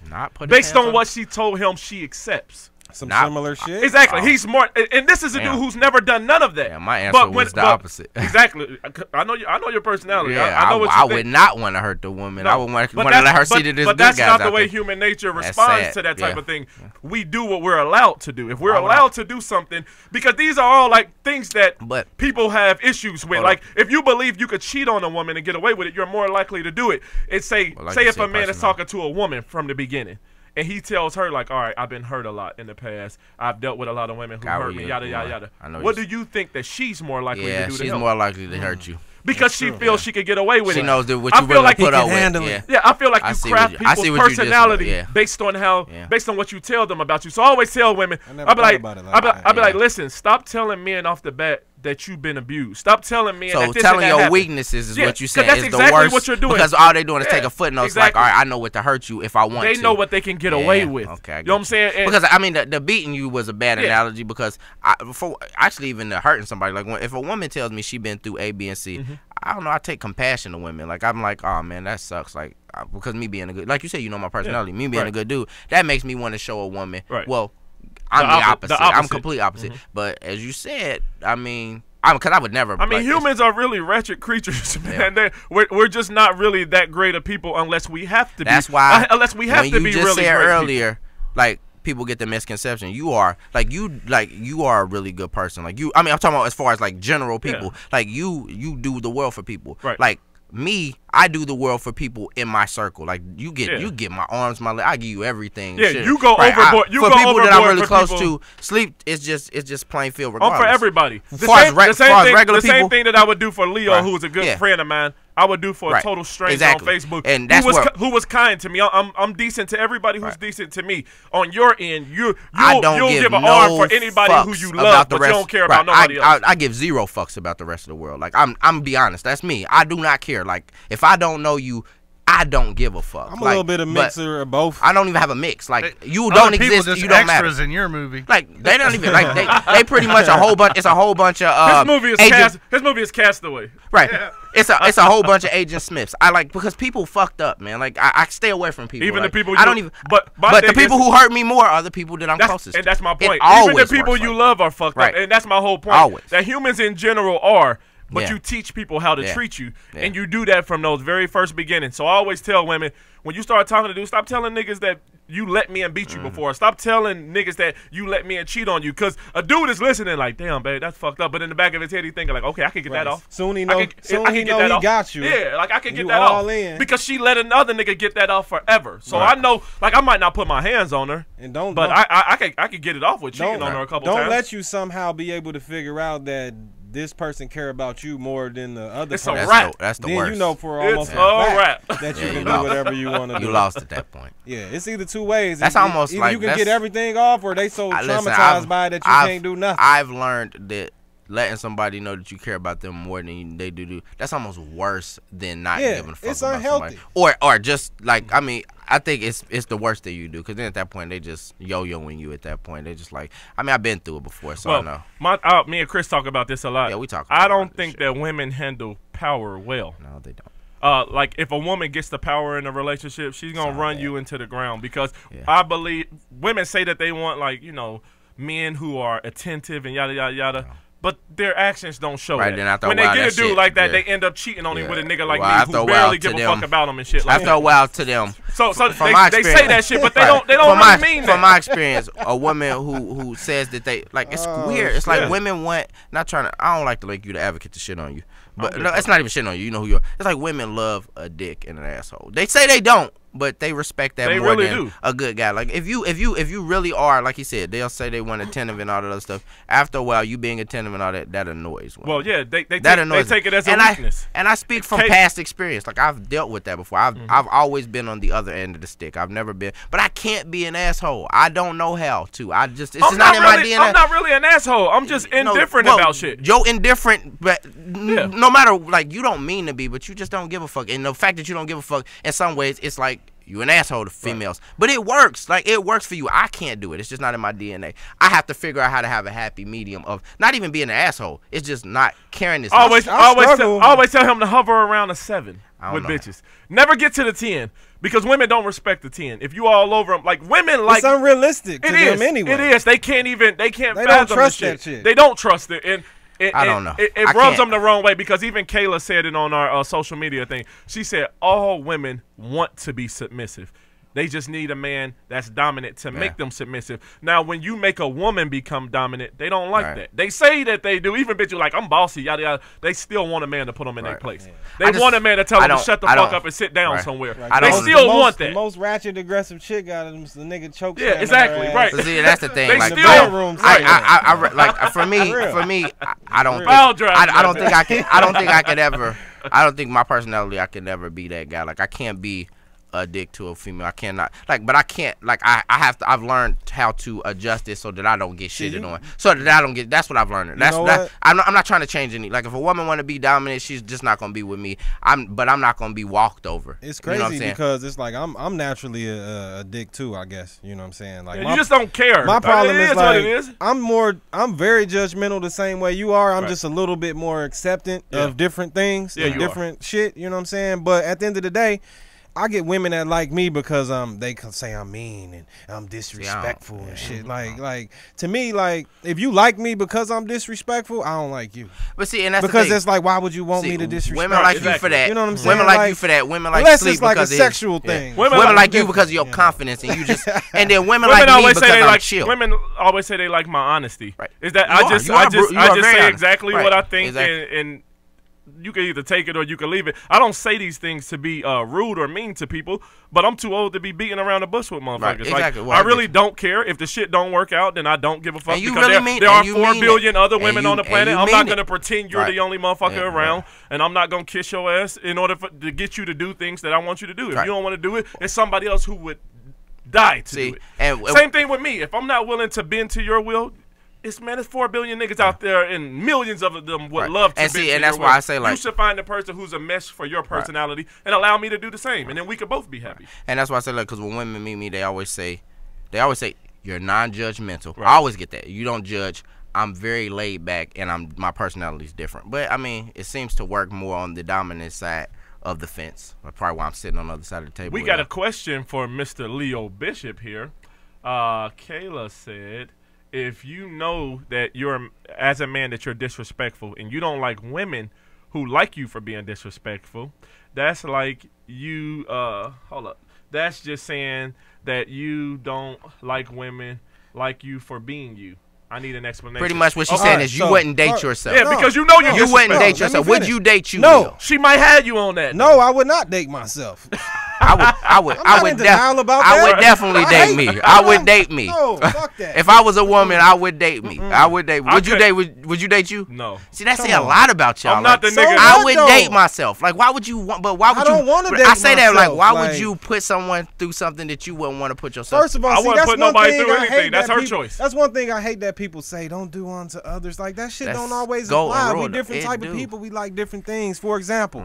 Not put based on what she told him she accepts. Some similar shit. Exactly. He's more, and this is a dude who's never done none of that. Yeah, my answer was the opposite. Exactly. I know your personality. Yeah, I know what you think. would not want to hurt the woman. No, I would want to let her see that this But good that's guy's not the way human nature responds to that type of thing. We do what we're allowed to do. If we're allowed to do something, because these are all like things that people have issues with. Like if you believe you could cheat on a woman and get away with it, you're more likely to do it. It's say if a man is talking to a woman from the beginning. And he tells her, like, all right, I've been hurt a lot in the past. I've dealt with a lot of women who hurt me, yada, yada, yada. What do you think that she's more likely to do to him? Yeah, she's more likely to hurt you. Because she feels she could get away with it. She knows that what you really put up with. Yeah, I feel like you craft people's personality based on what you tell them about you. So I always tell women, I'll be like, listen, stop telling men off the bat that you've been abused. Stop telling men that this telling and that your weaknesses is what you said that's is exactly the worst. What you're doing. Because all they're doing is take a footnote. Like, all right, I know what to hurt you if I want to. They know what they can get away with. Okay, you know what I'm saying? And because I mean, the beating you was a bad analogy because before actually even hurting somebody, like if a woman tells me she been through A, B, and C, I don't know. I take compassion to women. Like I'm like, oh man, that sucks. Like because me being a good, like you said, you know my personality. Me being a good dude, that makes me want to show a woman. Well, I'm the opposite. I'm complete opposite. But as you said, I mean. Because I would never. I mean, humans are really wretched creatures, man. We're just not really that great of people unless we have to be. That's why. Unless we have to be really great. You just said earlier, like people get the misconception. You are a really good person. Like you. I mean, I'm talking about as far as like general people. Like you do the world for people. Right. Like me, I do the world for people in my circle. Like you get my arms, my leg. I give you everything. Yeah, you go overboard. For people that I'm really close to, sleep is just plain field. Regardless. For everybody. The same thing that I would do for Leo, who was a good friend of mine. I would do for a total stranger on Facebook, and that's who was kind to me. I'm decent to everybody who's decent to me. On your end, you'll give an arm for anybody who you love, but you don't care about nobody else. I give zero fucks about the rest of the world. Like I'm be honest, that's me. I do not care. Like if I don't know you, I don't give a fuck. I'm a little bit of mixer of both. I don't even have a mix. Like you don't exist. You don't matter. Extras in your movie. Like they don't even like they pretty much a whole bunch. It's a whole bunch of his movie is Castaway. Right. Yeah. It's a whole bunch of Agent Smiths. I like because people fucked up, man. Like I stay away from people. Even like, the people I don't even. But the people who hurt me more are the people that I'm closest to. And that's my point. Even the people you love are fucked up, and that's my whole point. Always. That humans in general are. But you teach people how to treat you, and you do that from those very first beginnings. So I always tell women, when you start talking to dudes, stop telling niggas that you let me and beat you before. Stop telling niggas that you let me and cheat on you, because a dude is listening like, damn, babe, that's fucked up. But in the back of his head, he's thinking like, okay, I can get that off. Soon he know he got you. Yeah, like I can get that off. Because she let another nigga get that off forever. So I know, like I might not put my hands on her, but I can get it off with cheating on her a couple times. Don't let you somehow be able to figure out that this person care about you more than the other person. It's a wrap. That's the then worst. You know for almost a fact that you can do whatever you want to do. You lost at that point. Yeah, it's either two ways. That's almost either like you can get everything off, or they so traumatized by it that you can't do nothing. I've learned that letting somebody know that you care about them more than they do, that's almost worse than not giving a fuck it's about unhealthy. somebody. Or just like, I mean, I think it's the worst that you do, because then at that point they just yo-yoing you. At that point they just like, I mean, I've been through it before, so I know. Me and Chris talk about this a lot. Yeah, we talk. I don't think that women handle power well. No, they don't. Like if a woman gets the power in a relationship, she's gonna run you into the ground, because I believe women say that they want, like, you know, men who are attentive and yada yada yada. No. But their actions don't show that. Then after when a while, they get a dude like that, they end up cheating on him with a nigga like me who barely give a fuck about him and shit like that. After a while, to them. So they say that shit, but they don't really mean that. From my experience, a woman who says that they, like, it's weird. It's like women want, not trying to, I don't like to make you the advocate to shit on you. But no, it's not even shit on you. You know who you are. It's like women love a dick and an asshole. They say they don't, but they respect that They more really than do. a good guy. Like if you really are, like he said, they'll say they want attentive and all that other stuff. After a while, you being attentive and all that annoys women. Well, yeah, they Annoys take it as a and weakness. I speak from past experience. Like I've dealt with that before. I've always been on the other end of the stick. I've never been, but I can't be an asshole. I don't know how to. It's just not in my DNA. I'm not really an asshole. I'm just indifferent about shit. You're indifferent, but no matter, like, you don't mean to be, but you just don't give a fuck. And the fact that you don't give a fuck, in some ways, it's like you an asshole to females. Right. But it works. Like, it works for you. I can't do it. It's just not in my DNA. I have to figure out how to have a happy medium of not even being an asshole. It's just not caring this much. I always tell him to hover around a 7 with bitches. Never get to the 10. Because women don't respect the 10. If you all over them, like women, like it's unrealistic to them anyway. It is. They can't fathom don't trust that shit. They don't trust it, and I don't know. It rubs them the wrong way because even Kayla said it on our social media thing. She said all women want to be submissive. They just need a man that's dominant to make them submissive. Now, when you make a woman become dominant, they don't like that. They say that they do. Even bitches like, I'm bossy, yada, yada. They still want a man to put them in their place. They want a man to tell them to shut the fuck up and sit down somewhere. They still want that. The most ratchet, aggressive chick got them, the nigga chokes. Yeah, exactly, right. So see, that's the thing. They like, still, like for me, I don't think I could ever. I don't think my personality, I could never be that guy. Like, I can't be a dick to a female. I cannot, like, but I can't, like, I've learned how to adjust it so that I don't get shitted on, so that I don't get. That's what I've learned. I'm not trying to change any. Like, if a woman want to be dominant, she's just not gonna be with me. But I'm not gonna be walked over. It's crazy, you know, because it's like I'm naturally a dick too, I guess. You know what I'm saying? Like, you just don't care. My problem is like, what it is. I'm very judgmental the same way you are. I'm just a little bit more acceptant of different things, and different shit. You know what I'm saying? But at the end of the day, I get women that like me because they can say I'm mean and I'm disrespectful and shit. Like to me, like, if you like me because I'm disrespectful, I don't like you. But see, and that's because the thing. it's like, why would you want me to disrespect? Women like you for that. You know what I'm saying? Women like you for that. Women like unless sleep it's like because a sexual thing. Women like you because of your confidence, and you just and then women like me because I'm chill. Women always say they like my honesty. Right. Is that I just say exactly what I think and you can either take it or you can leave it. I don't say these things to be rude or mean to people, but I'm too old to be beating around the bush with motherfuckers. Right, exactly. Like, I really don't care. If the shit don't work out, then I don't give a fuck. Because really there are 4 billion other women on the planet. I'm not going to pretend you're the only motherfucker around, and I'm not going to kiss your ass in order to get you to do things that I want you to do. If you don't want to do it, it's somebody else who would die to do it. Same thing with me. If I'm not willing to bend to your will, it's 4 billion niggas out there, and millions of them would love to. And that's why I say, like, you should find a person who's a mesh for your personality and allow me to do the same, and then we could both be happy. And that's why I say, like, because when women meet me, they always say you're non-judgmental. I always get that. You don't judge. I'm very laid back, and my personality's different. But I mean, it seems to work more on the dominant side of the fence. That's probably why I'm sitting on the other side of the table. We got a question for Mr. Leo Bishop here. Kayla said, if you know that you're, as a man, that you're disrespectful and you don't like women who like you for being disrespectful, that's like you, that's just saying that you don't like women like you for being you. I need an explanation. Pretty much what she's saying is you wouldn't date yourself. Yeah, because you know you wouldn't date yourself. Would you date you? No. She might have you on that. No, I would not date myself. I would definitely date me. I would date me. No, fuck that. If I was a woman, I would date me. I would date me. Would you date you? No. See, that say a lot about y'all. I'm not the nigga. I would date myself. Like, why would you want? But why would you? I don't want to date myself. I say that, like, why would you put someone through something that you wouldn't want to put yourself? First of all, I wouldn't put nobody through anything. That's her choice. That's one thing I hate that people say. Don't do unto others. Like, that shit don't always apply. We different type of people. We like different things. For example,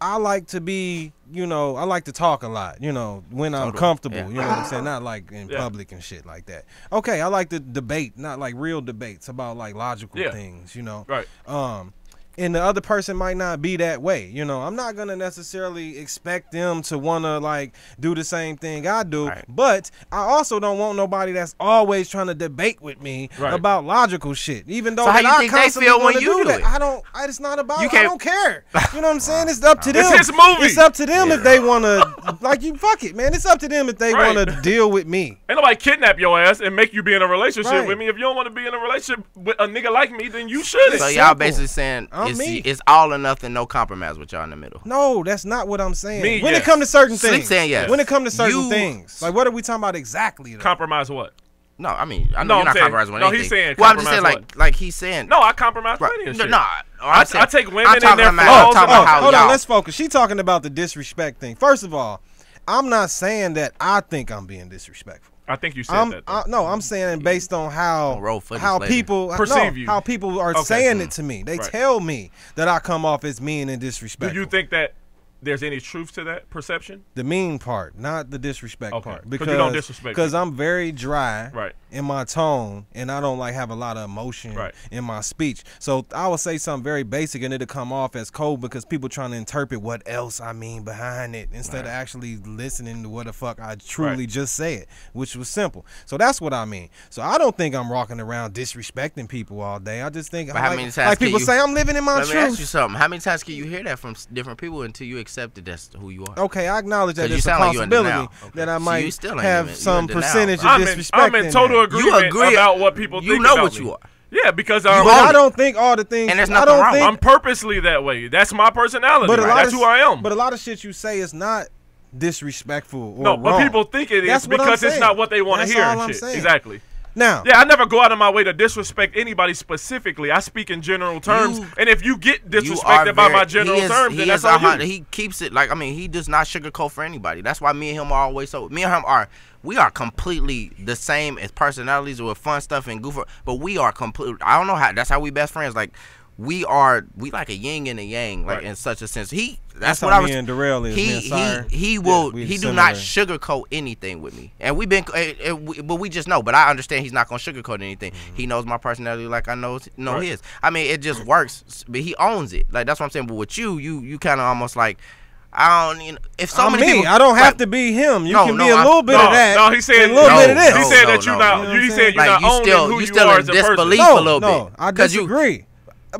I like to be, I like to talk a lot, when I'm comfortable, you know what I'm saying? Not like in public and shit like that. Okay, I like to debate, not like real debates about like logical things, Right. And the other person might not be that way, I'm not gonna necessarily expect them to wanna like do the same thing I do, but I also don't want nobody that's always trying to debate with me about logical shit. Even though so how you think they feel when you do that. it? It's not about. I don't care. You know what I'm saying? It's up to them. It's his movie. It's up to them if they wanna Like, you fuck it, man. It's up to them if they Right. want to deal with me. Ain't nobody kidnap your ass and make you be in a relationship Right. with me. If you don't want to be in a relationship with a nigga like me, then you shouldn't. So It's y'all simple. basically saying I'm me. it's all or nothing, no compromise with y'all in the middle. No, that's not what I'm saying. Me, when yes. it comes to certain Slick things. saying yes. When it comes to certain You- things. Like, what are we talking about exactly? Though? Compromise what? No, I mean, I No, know you're I'm not saying- compromising with no, anything. he's saying well, I'm just saying, compromise like he's saying. No, I compromise right. plenty of No, shit. no, I take women I'm in talking their about, flaws I'm talking and about how hold on, y'all. let's focus. She talking about the disrespect thing. First of all, I'm not saying that I think I'm being disrespectful. I think you said that. though. No, I'm saying based on Roll footage how later. people Perceive you. how people are Okay. saying it to me. They Right. tell me that I come off as mean and Do disrespectful. you think that there's any truth to that perception? The mean part, not the disrespect Okay. part. 'Cause you don't disrespect Because people. I'm very dry Right. in my tone, and I don't like have a lot of emotion Right. in my speech. So I would say something very basic, and it'll come off as cold because people trying to interpret what else I mean behind it instead of actually listening to what the fuck I truly Right. just said, which was simple. So that's what I mean. So I don't think I'm walking around disrespecting people all day. I just think But how like, many times like can people you- say I'm living in my Let me ask you truth. something. How many times can you hear that from different people until you accept that that's who you are? Okay, I acknowledge that 'Cause you it's a sound like you in possibility denial. that I So might you still ain't have even- you some in denial, percentage bro. of disrespect. I'm in total that. agreement agree- about what people you think know about what me. you are. Yeah, because You But own I it. don't think all the things. And there's I nothing don't wrong. think, I'm purposely that way. That's my personality. but a lot That's of who I am. But a lot of shit you say is not disrespectful or No, wrong. but people think it is That's what I'm because it's saying. not what they want to That's hear all and I'm shit. saying. Exactly. Now, Yeah, I never go out of my way to disrespect anybody specifically. I speak in general terms, You- and if you get You are disrespected by my very- general he is- terms, then he that's is on you. He keeps it like, I mean, he does not sugarcoat for anybody. That's why me and him are always so. Me and him we are completely the same as personalities with fun stuff and goof, but we are completely. I don't know how. That's how we best friends. Like we like a yin and a yang, like Right. in such a sense. that's what how I was. me and Darrell is. me and Sire. He will we he do not similar. sugarcoat anything with me, and we've been but we just know. But I understand he's not gonna sugarcoat anything. He knows my personality like I know Right. his. I mean, it just works. But he owns it. Like that's what I'm saying. But with you kind of almost like I don't. You know, if so I'm many me. people, I don't have right, to be him. You No, can no, be a I'm- little bit no, of that. no, he said and a little no, bit of this. He no, said no, that you're no. not. You know what You I'm said saying? you're like not owning who you you still are in as a person. disbelief No, a little no, bit. I 'Cause you- disagree.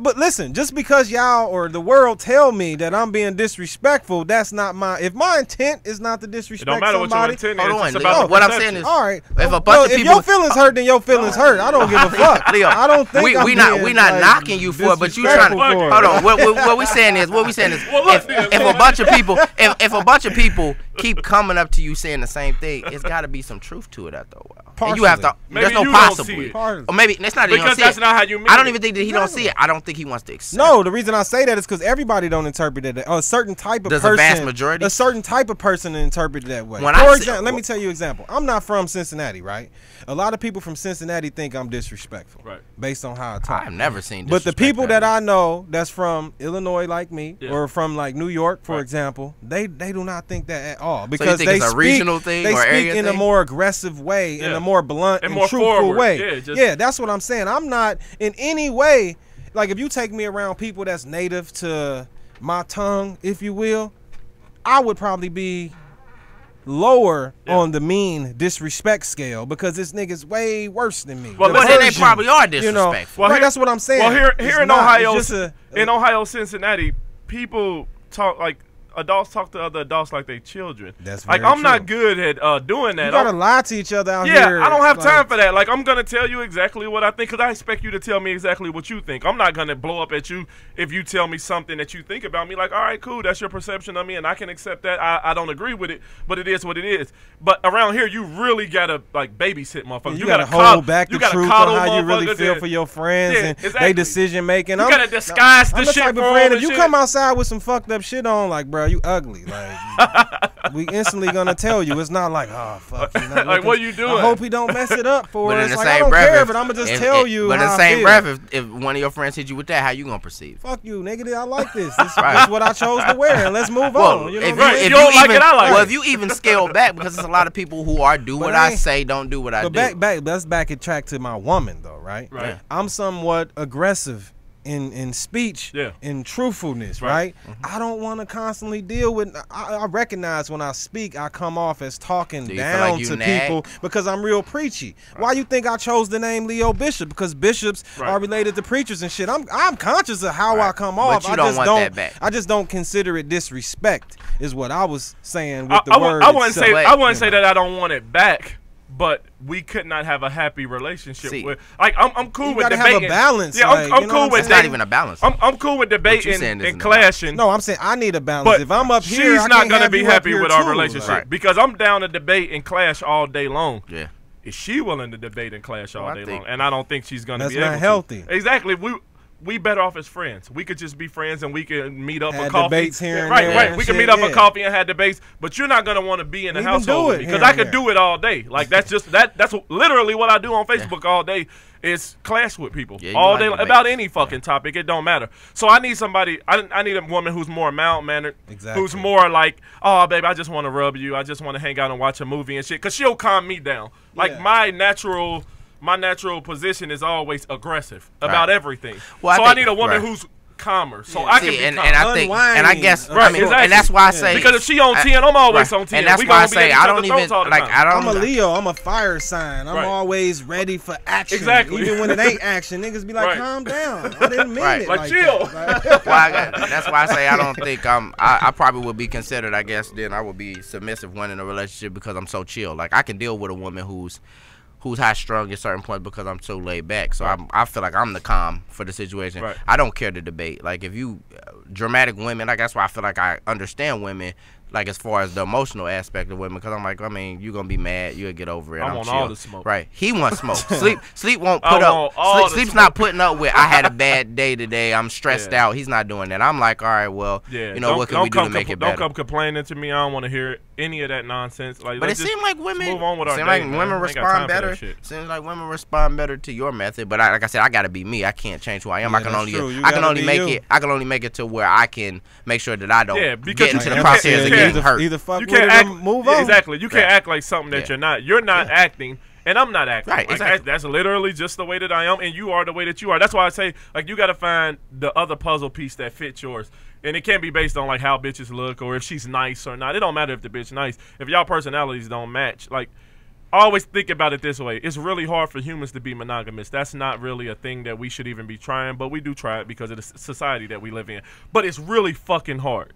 But listen, just because y'all or the world tell me that I'm being disrespectful, that's not my. If my intent is not to It disrespect don't matter what your somebody, intent Hold is. on, It's Leo. about the What I'm perception. saying is, all right. if a bunch Well, of if people, your feelings hurt, then your feelings hurt. I don't give a fuck. Leo, I don't think we I'm not being, not like, knocking you for it, but you trying to disrespectful for it. hold on. What we saying is Well, look, if a bunch of people if a bunch of people keep coming up to you saying the same thing, it's got to be some truth to it after a while. And you have to. Maybe There's no you don't see possible. it. Or maybe it's not that he don't Because see that's it. not how you mean I don't it. even think that he don't see it. I don't think he wants to accept. No, the reason I say that is because everybody don't interpret it. A certain type of Does person, a vast majority? a certain type of person interpret it that way. When For I say- example, let me tell you an example. I'm not from Cincinnati, right? A lot of people from Cincinnati think I'm disrespectful, Right. based on how I talk. I've never seen. But the disrespect people that ever. I know that's from Illinois like me, Yeah. or from like New York, for Right. example, they do not think that at all because think they it's a speak, regional thing they or speak area in a thing? more aggressive way, in Yeah. a more blunt And and more truthful forward. way. Yeah, That's what I'm saying. I'm not in any way like if you take me around people that's native to my tongue, if you will, I would probably be lower Yeah. on the mean disrespect scale because this nigga's way worse than me. Well, The Well, then they version, probably are you know, disrespectful. Well, right, here- that's what I'm saying. Well, here It's in not- Ohio, it's just in Ohio, Cincinnati, people talk like adults talk to other adults like they children. That's like very I'm not true. good at doing that. you gotta I'm- lie to each other out yeah, here. I don't have like- time for that. Like I'm gonna tell you exactly what I think because I expect you to tell me exactly what you think. I'm not gonna blow up at you if you tell me something that you think about me. Like, all right, cool, that's your perception of me, and I can accept that. I don't agree with it, but it is what it is. But around here, you really gotta like babysit motherfuckers. You gotta hold back the truth coddle on how you really motherfuckers feel and- for your friends Yeah, and they exactly. decision making. You gotta disguise I'm the the shit type for of friend. all If the you shit. come outside with some fucked up shit on, like, bro, you ugly. Like, we instantly gonna tell you. It's not like, oh fuck. You know, Like, what you doing? I hope he don't mess it up for But in us. the Like, I same don't breath, care, if- but I'm gonna just if- tell if- you. But in how the I same feel. breath, if one of your friends hit you with that, how you gonna perceive? Fuck you, nigga. I like this. This Right. is what I chose to wear, and let's move Well, on. You know if what I'm you, saying? if You don't you like even, it, I like well, it. if you even scale back, because there's a lot of people who are do But what I I ain't- say, don't do what I But do. let's back it track to my woman though, right? Right. I'm somewhat aggressive in speech, Yeah. in truthfulness, right? I don't want to constantly deal with. I recognize when I speak, I come off as talking Do you feel down like you to nag? people because I'm real preachy. Why you think I chose the name Leo Bishop? Because bishops are related to preachers and shit. I'm conscious of how I come off. But you don't want that back. I just don't consider it disrespect. Is what I was saying with the word. I wouldn't say itself. I wouldn't say that I don't want it back. But we could not have a happy relationship with. Like I'm cool You with gotta debating. have a balance. Yeah, like, I'm you know cool what with It's that. not even a balance. I'm cool with debating saying isn't and a clashing. No, I'm saying I need a balance. But if I'm up here, she's I not can't gonna have be you up happy here with our too. relationship Like, because I'm down to debate and clash all day long. Yeah. Is she willing to debate and clash all I day think long? And I don't think she's gonna That's be not able healthy. to. Exactly. We better off as friends. We could just be friends and we can meet up Had for coffee. debates here and right, there right. and We can shit, meet up for yeah. coffee and have debates, but you're not gonna want to be in the Even household do with it me here because I and could there. do it all day. Like that's literally what I do on Facebook all day is clash with people Yeah, you all like day debates. about any fucking topic. It don't matter. So I need somebody. I need a woman who's more mild mannered, Exactly. who's more like, oh baby, I just want to rub you. I just want to hang out and watch a movie and shit. Cause she'll calm me down. Like Yeah. my natural position is always aggressive about everything. Well, I so I think- need a woman right. who's calmer, so I can See, be and calm. I think, and I guess, Unwinding. I mean, Exactly. and that's why I say Because if she on 10, I'm always on 10. And that's We why I gonna be say at each I other's don't even throats all the like. time. I don't. I'm a Leo. I'm a fire sign. I'm Right. always ready for action. Exactly. Even when it ain't action, niggas be like, Right. calm down. I didn't mean Right. it. Like, Like chill. that. Like, That's why I say I don't think I probably would be considered. I guess then I would be submissive one in a relationship because I'm so chill. Like I can deal with a woman who's high strung at certain points because I'm so laid back. So I feel like I'm the calm for the situation. Right. I don't care to debate. Like if you dramatic women, like that's why I feel like I understand women. Like as far as the emotional aspect of women, because I'm like, I mean, you're gonna be mad, you'll get over it. I I'm want chill. all the smoke. Right? He wants smoke. Sleep won't I put want all up. the Sleep's smoke. not putting up with. I had a bad day today. I'm stressed Yeah. out. He's not doing that. I'm like, all right, well, Yeah, you know what can we do to make it better? Don't come complaining to me. I don't want to hear any of that nonsense. Like, But it let's just seems like women. move on with our seems day, like man. women I ain't got time respond for that better. shit. Seems like women respond better to your method. But like I said, I gotta be me. I can't change who I am. Yeah, I can that's only. true. You I can gotta only be make you. it. I can only make it to where I can make sure that I don't Yeah, because get into you the can't- process of yeah, getting hurt. Either fuck You with can't it act. or move yeah, on. exactly. You can't Yeah. act like something that Yeah. you're not. You're not acting, and I'm not acting. Right, Like, exactly. that's literally just the way that I am, and you are the way that you are. That's why I say, like, you got to find the other puzzle piece that fits yours. And it can't be based on, like, how bitches look or if she's nice or not. It don't matter if the bitch nice. If y'all personalities don't match, like, I always think about it this way. It's really hard for humans to be monogamous. That's not really a thing that we should even be trying, but we do try it because of the society that we live in. But it's really fucking hard.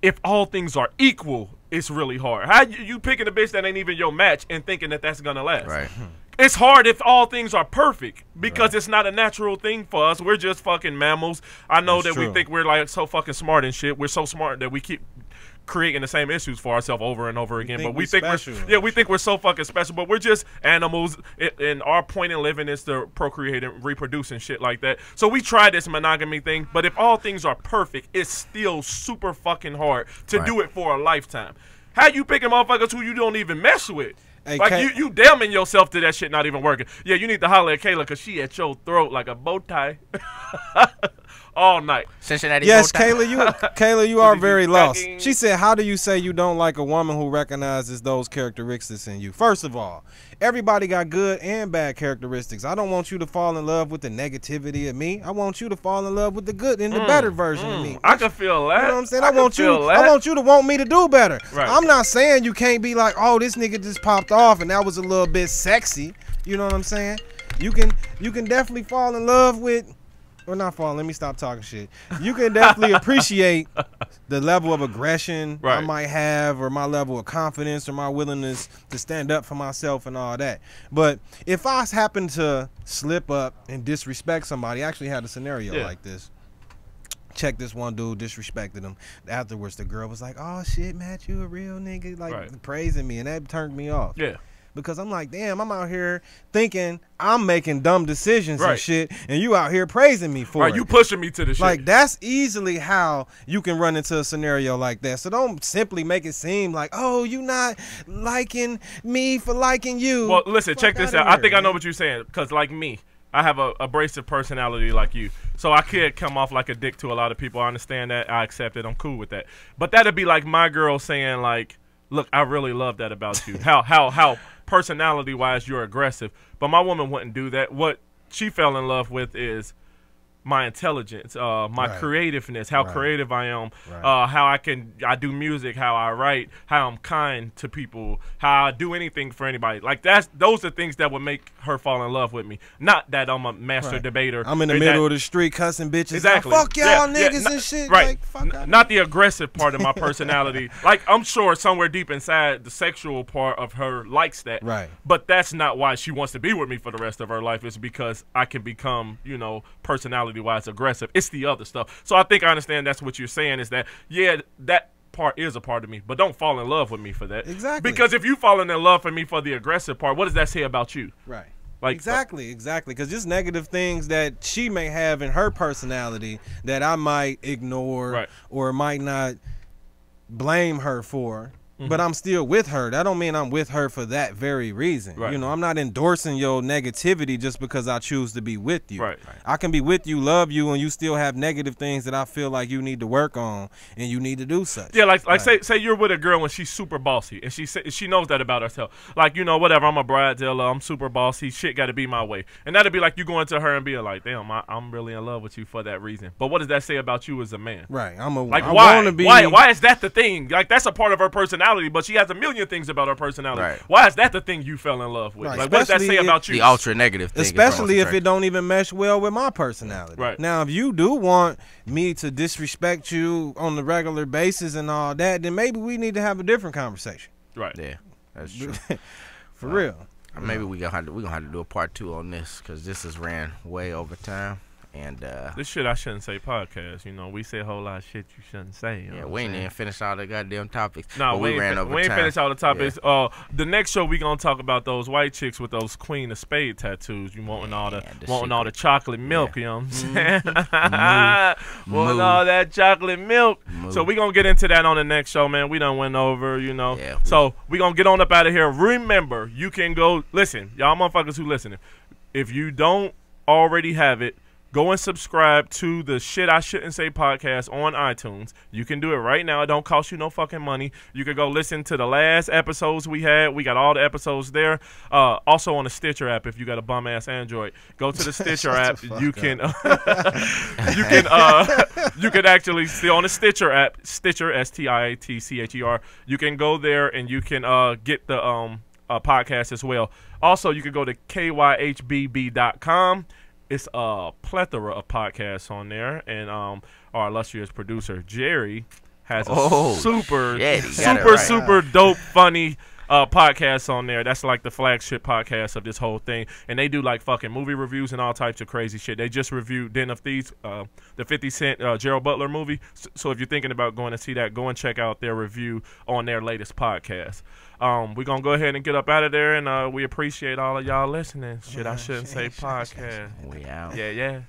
If all things are equal, it's really hard. How you picking a bitch that ain't even your match and thinking that that's gonna last? Right. It's hard if all things are perfect because it's not a natural thing for us. We're just fucking mammals. I know That's that we true. think we're like so fucking smart and shit. We're so smart that we keep creating the same issues for ourselves over and over again. think But we we think special. we think we're so fucking special. But we're just animals, and our point in living is to procreate and reproduce and shit like that. So we try this monogamy thing. But if all things are perfect, it's still super fucking hard to do it for a lifetime. How you picking motherfuckers who you don't even mess with? Hey, Like you damning yourself to that shit not even working. Yeah, you need to holler at Kayla because she at your throat like a bow tie all night. Cincinnati. Yes, bow tie. Kayla, you are you very lost. fucking- She said, how do you say you don't like a woman who recognizes those characteristics in you? First of all, everybody got good and bad characteristics. I don't want you to fall in love with the negativity of me. I want you to fall in love with the good and the better version of me. I can feel that. You know what I'm saying? I I can want you feel that. to want me to do better. Right. I'm not saying you can't be like, oh, this nigga just popped off and that was a little bit sexy. You know what I'm saying? You can definitely fall in love with, or not fall, let me stop talking shit. You can definitely appreciate the level of aggression I Right. might have, or my level of confidence, or my willingness to stand up for myself and all that. But if I happen to slip up and disrespect somebody, I actually had a scenario like this. Check this one dude disrespected him. Afterwards, the girl was like, "Oh shit, Matt, you a real nigga," like praising me, and that turned me off. Yeah. Because I'm like, damn, I'm out here thinking I'm making dumb decisions and Right. shit, and you out here praising me for Right, it. you pushing me to the shit. Like, that's easily how you can run into a scenario like that. So don't simply make it seem like, oh, you not liking me for liking you. Well, listen, Fuck check this outta out. I here, think I know man. what you're saying. Because, like me, I have a abrasive personality like you. So I could come off like a dick to a lot of people. I understand that. I accept it. I'm cool with that. But that'd be like my girl saying, like, look, I really love that about you. How personality-wise you're aggressive. But my woman wouldn't do that. What she fell in love with is my intelligence, my Right. creativeness, how Right. creative I am, Right. how I do music, how I write, how I'm kind to people, how I do anything for anybody. Like those are things that would make her fall in love with me. Not that I'm a master Right. debater. I'm in the or middle that- of the street cussing bitches. Exactly. Fuck y'all Yeah, niggas not- and shit. Right. Like, fuck out Not the aggressive part of my personality. Like, I'm sure somewhere deep inside, the sexual part of her likes that. Right. But that's not why she wants to be with me for the rest of her life. It's because I can become, personality-wise aggressive. It's the other stuff. So I think I understand that's what you're saying is that, yeah, that part is a part of me, but don't fall in love with me for that. Exactly. Because if you falling in love with me for the aggressive part, what does that say about you? Right. Like, Exactly. Because just negative things that she may have in her personality that I might ignore Right. or might not blame her for. Mm-hmm. But I'm still with her. That don't mean I'm with her for that very reason. Right. I'm not endorsing your negativity just because I choose to be with you. Right. I can be with you, love you, and you still have negative things that I feel like you need to work on and you need to do such. Yeah, like Right. say you're with a girl and she's super bossy and she knows that about herself. Like, whatever, I'm a bridezilla, I'm super bossy, shit got to be my way. And that'd be like you going to her and being like, damn, I'm really in love with you for that reason. But what does that say about you as a man? Right. Like, I why? wanna be, Why is that the thing? Like, that's a part of her personality, but she has a million things about her personality. Right. Why is that the thing you fell in love with? Right. Like, what does that say Especially about you? The ultra negative thing. is especially if almost it don't even mesh well with my personality. Right. Now, if you do want me to disrespect you on the regular basis and all that, then maybe we need to have a different conversation. Right. Yeah, that's true. For real. Maybe we're gonna have to do a part 2 on this because this has ran way over time. And This shit I shouldn't say podcast. We say a whole lot of shit you shouldn't say. You know yeah, what we I'm ain't saying? even finished all the goddamn topics. No, but we ran ain't, over we ain't time. finished all the topics. The next show we gonna talk about those white chicks with those Queen of Spade tattoos. You wanting all the chocolate milk? You know what I'm saying? Wanting all that chocolate milk. So we gonna get into that on the next show, man. We done went over, Yeah, So we gonna get on up out of here. Remember, you can go listen, y'all motherfuckers who listening. If you don't already have it, go and subscribe to the Shit I Shouldn't Say podcast on iTunes. You can do it right now. It don't cost you no fucking money. You can go listen to the last episodes we had. We got all the episodes there. Also on the Stitcher app if you got a bum ass Android. Go to the Stitcher app. You can you can actually see on the Stitcher app, Stitcher STIATCHER. You can go there and you can get the podcast as well. Also, you can go to kyhbb.com. It's a plethora of podcasts on there, and our illustrious producer Jerry has a super dope, funny podcast on there. That's like the flagship podcast of this whole thing, and they do like fucking movie reviews and all types of crazy shit. They just reviewed Den of Thieves, the 50 Cent Gerald Butler movie. So if you're thinking about going to see that, go and check out their review on their latest podcast. We're going to go ahead and get up out of there, and we appreciate all of y'all listening. Shit I Shouldn't Say podcast. We out. Yeah.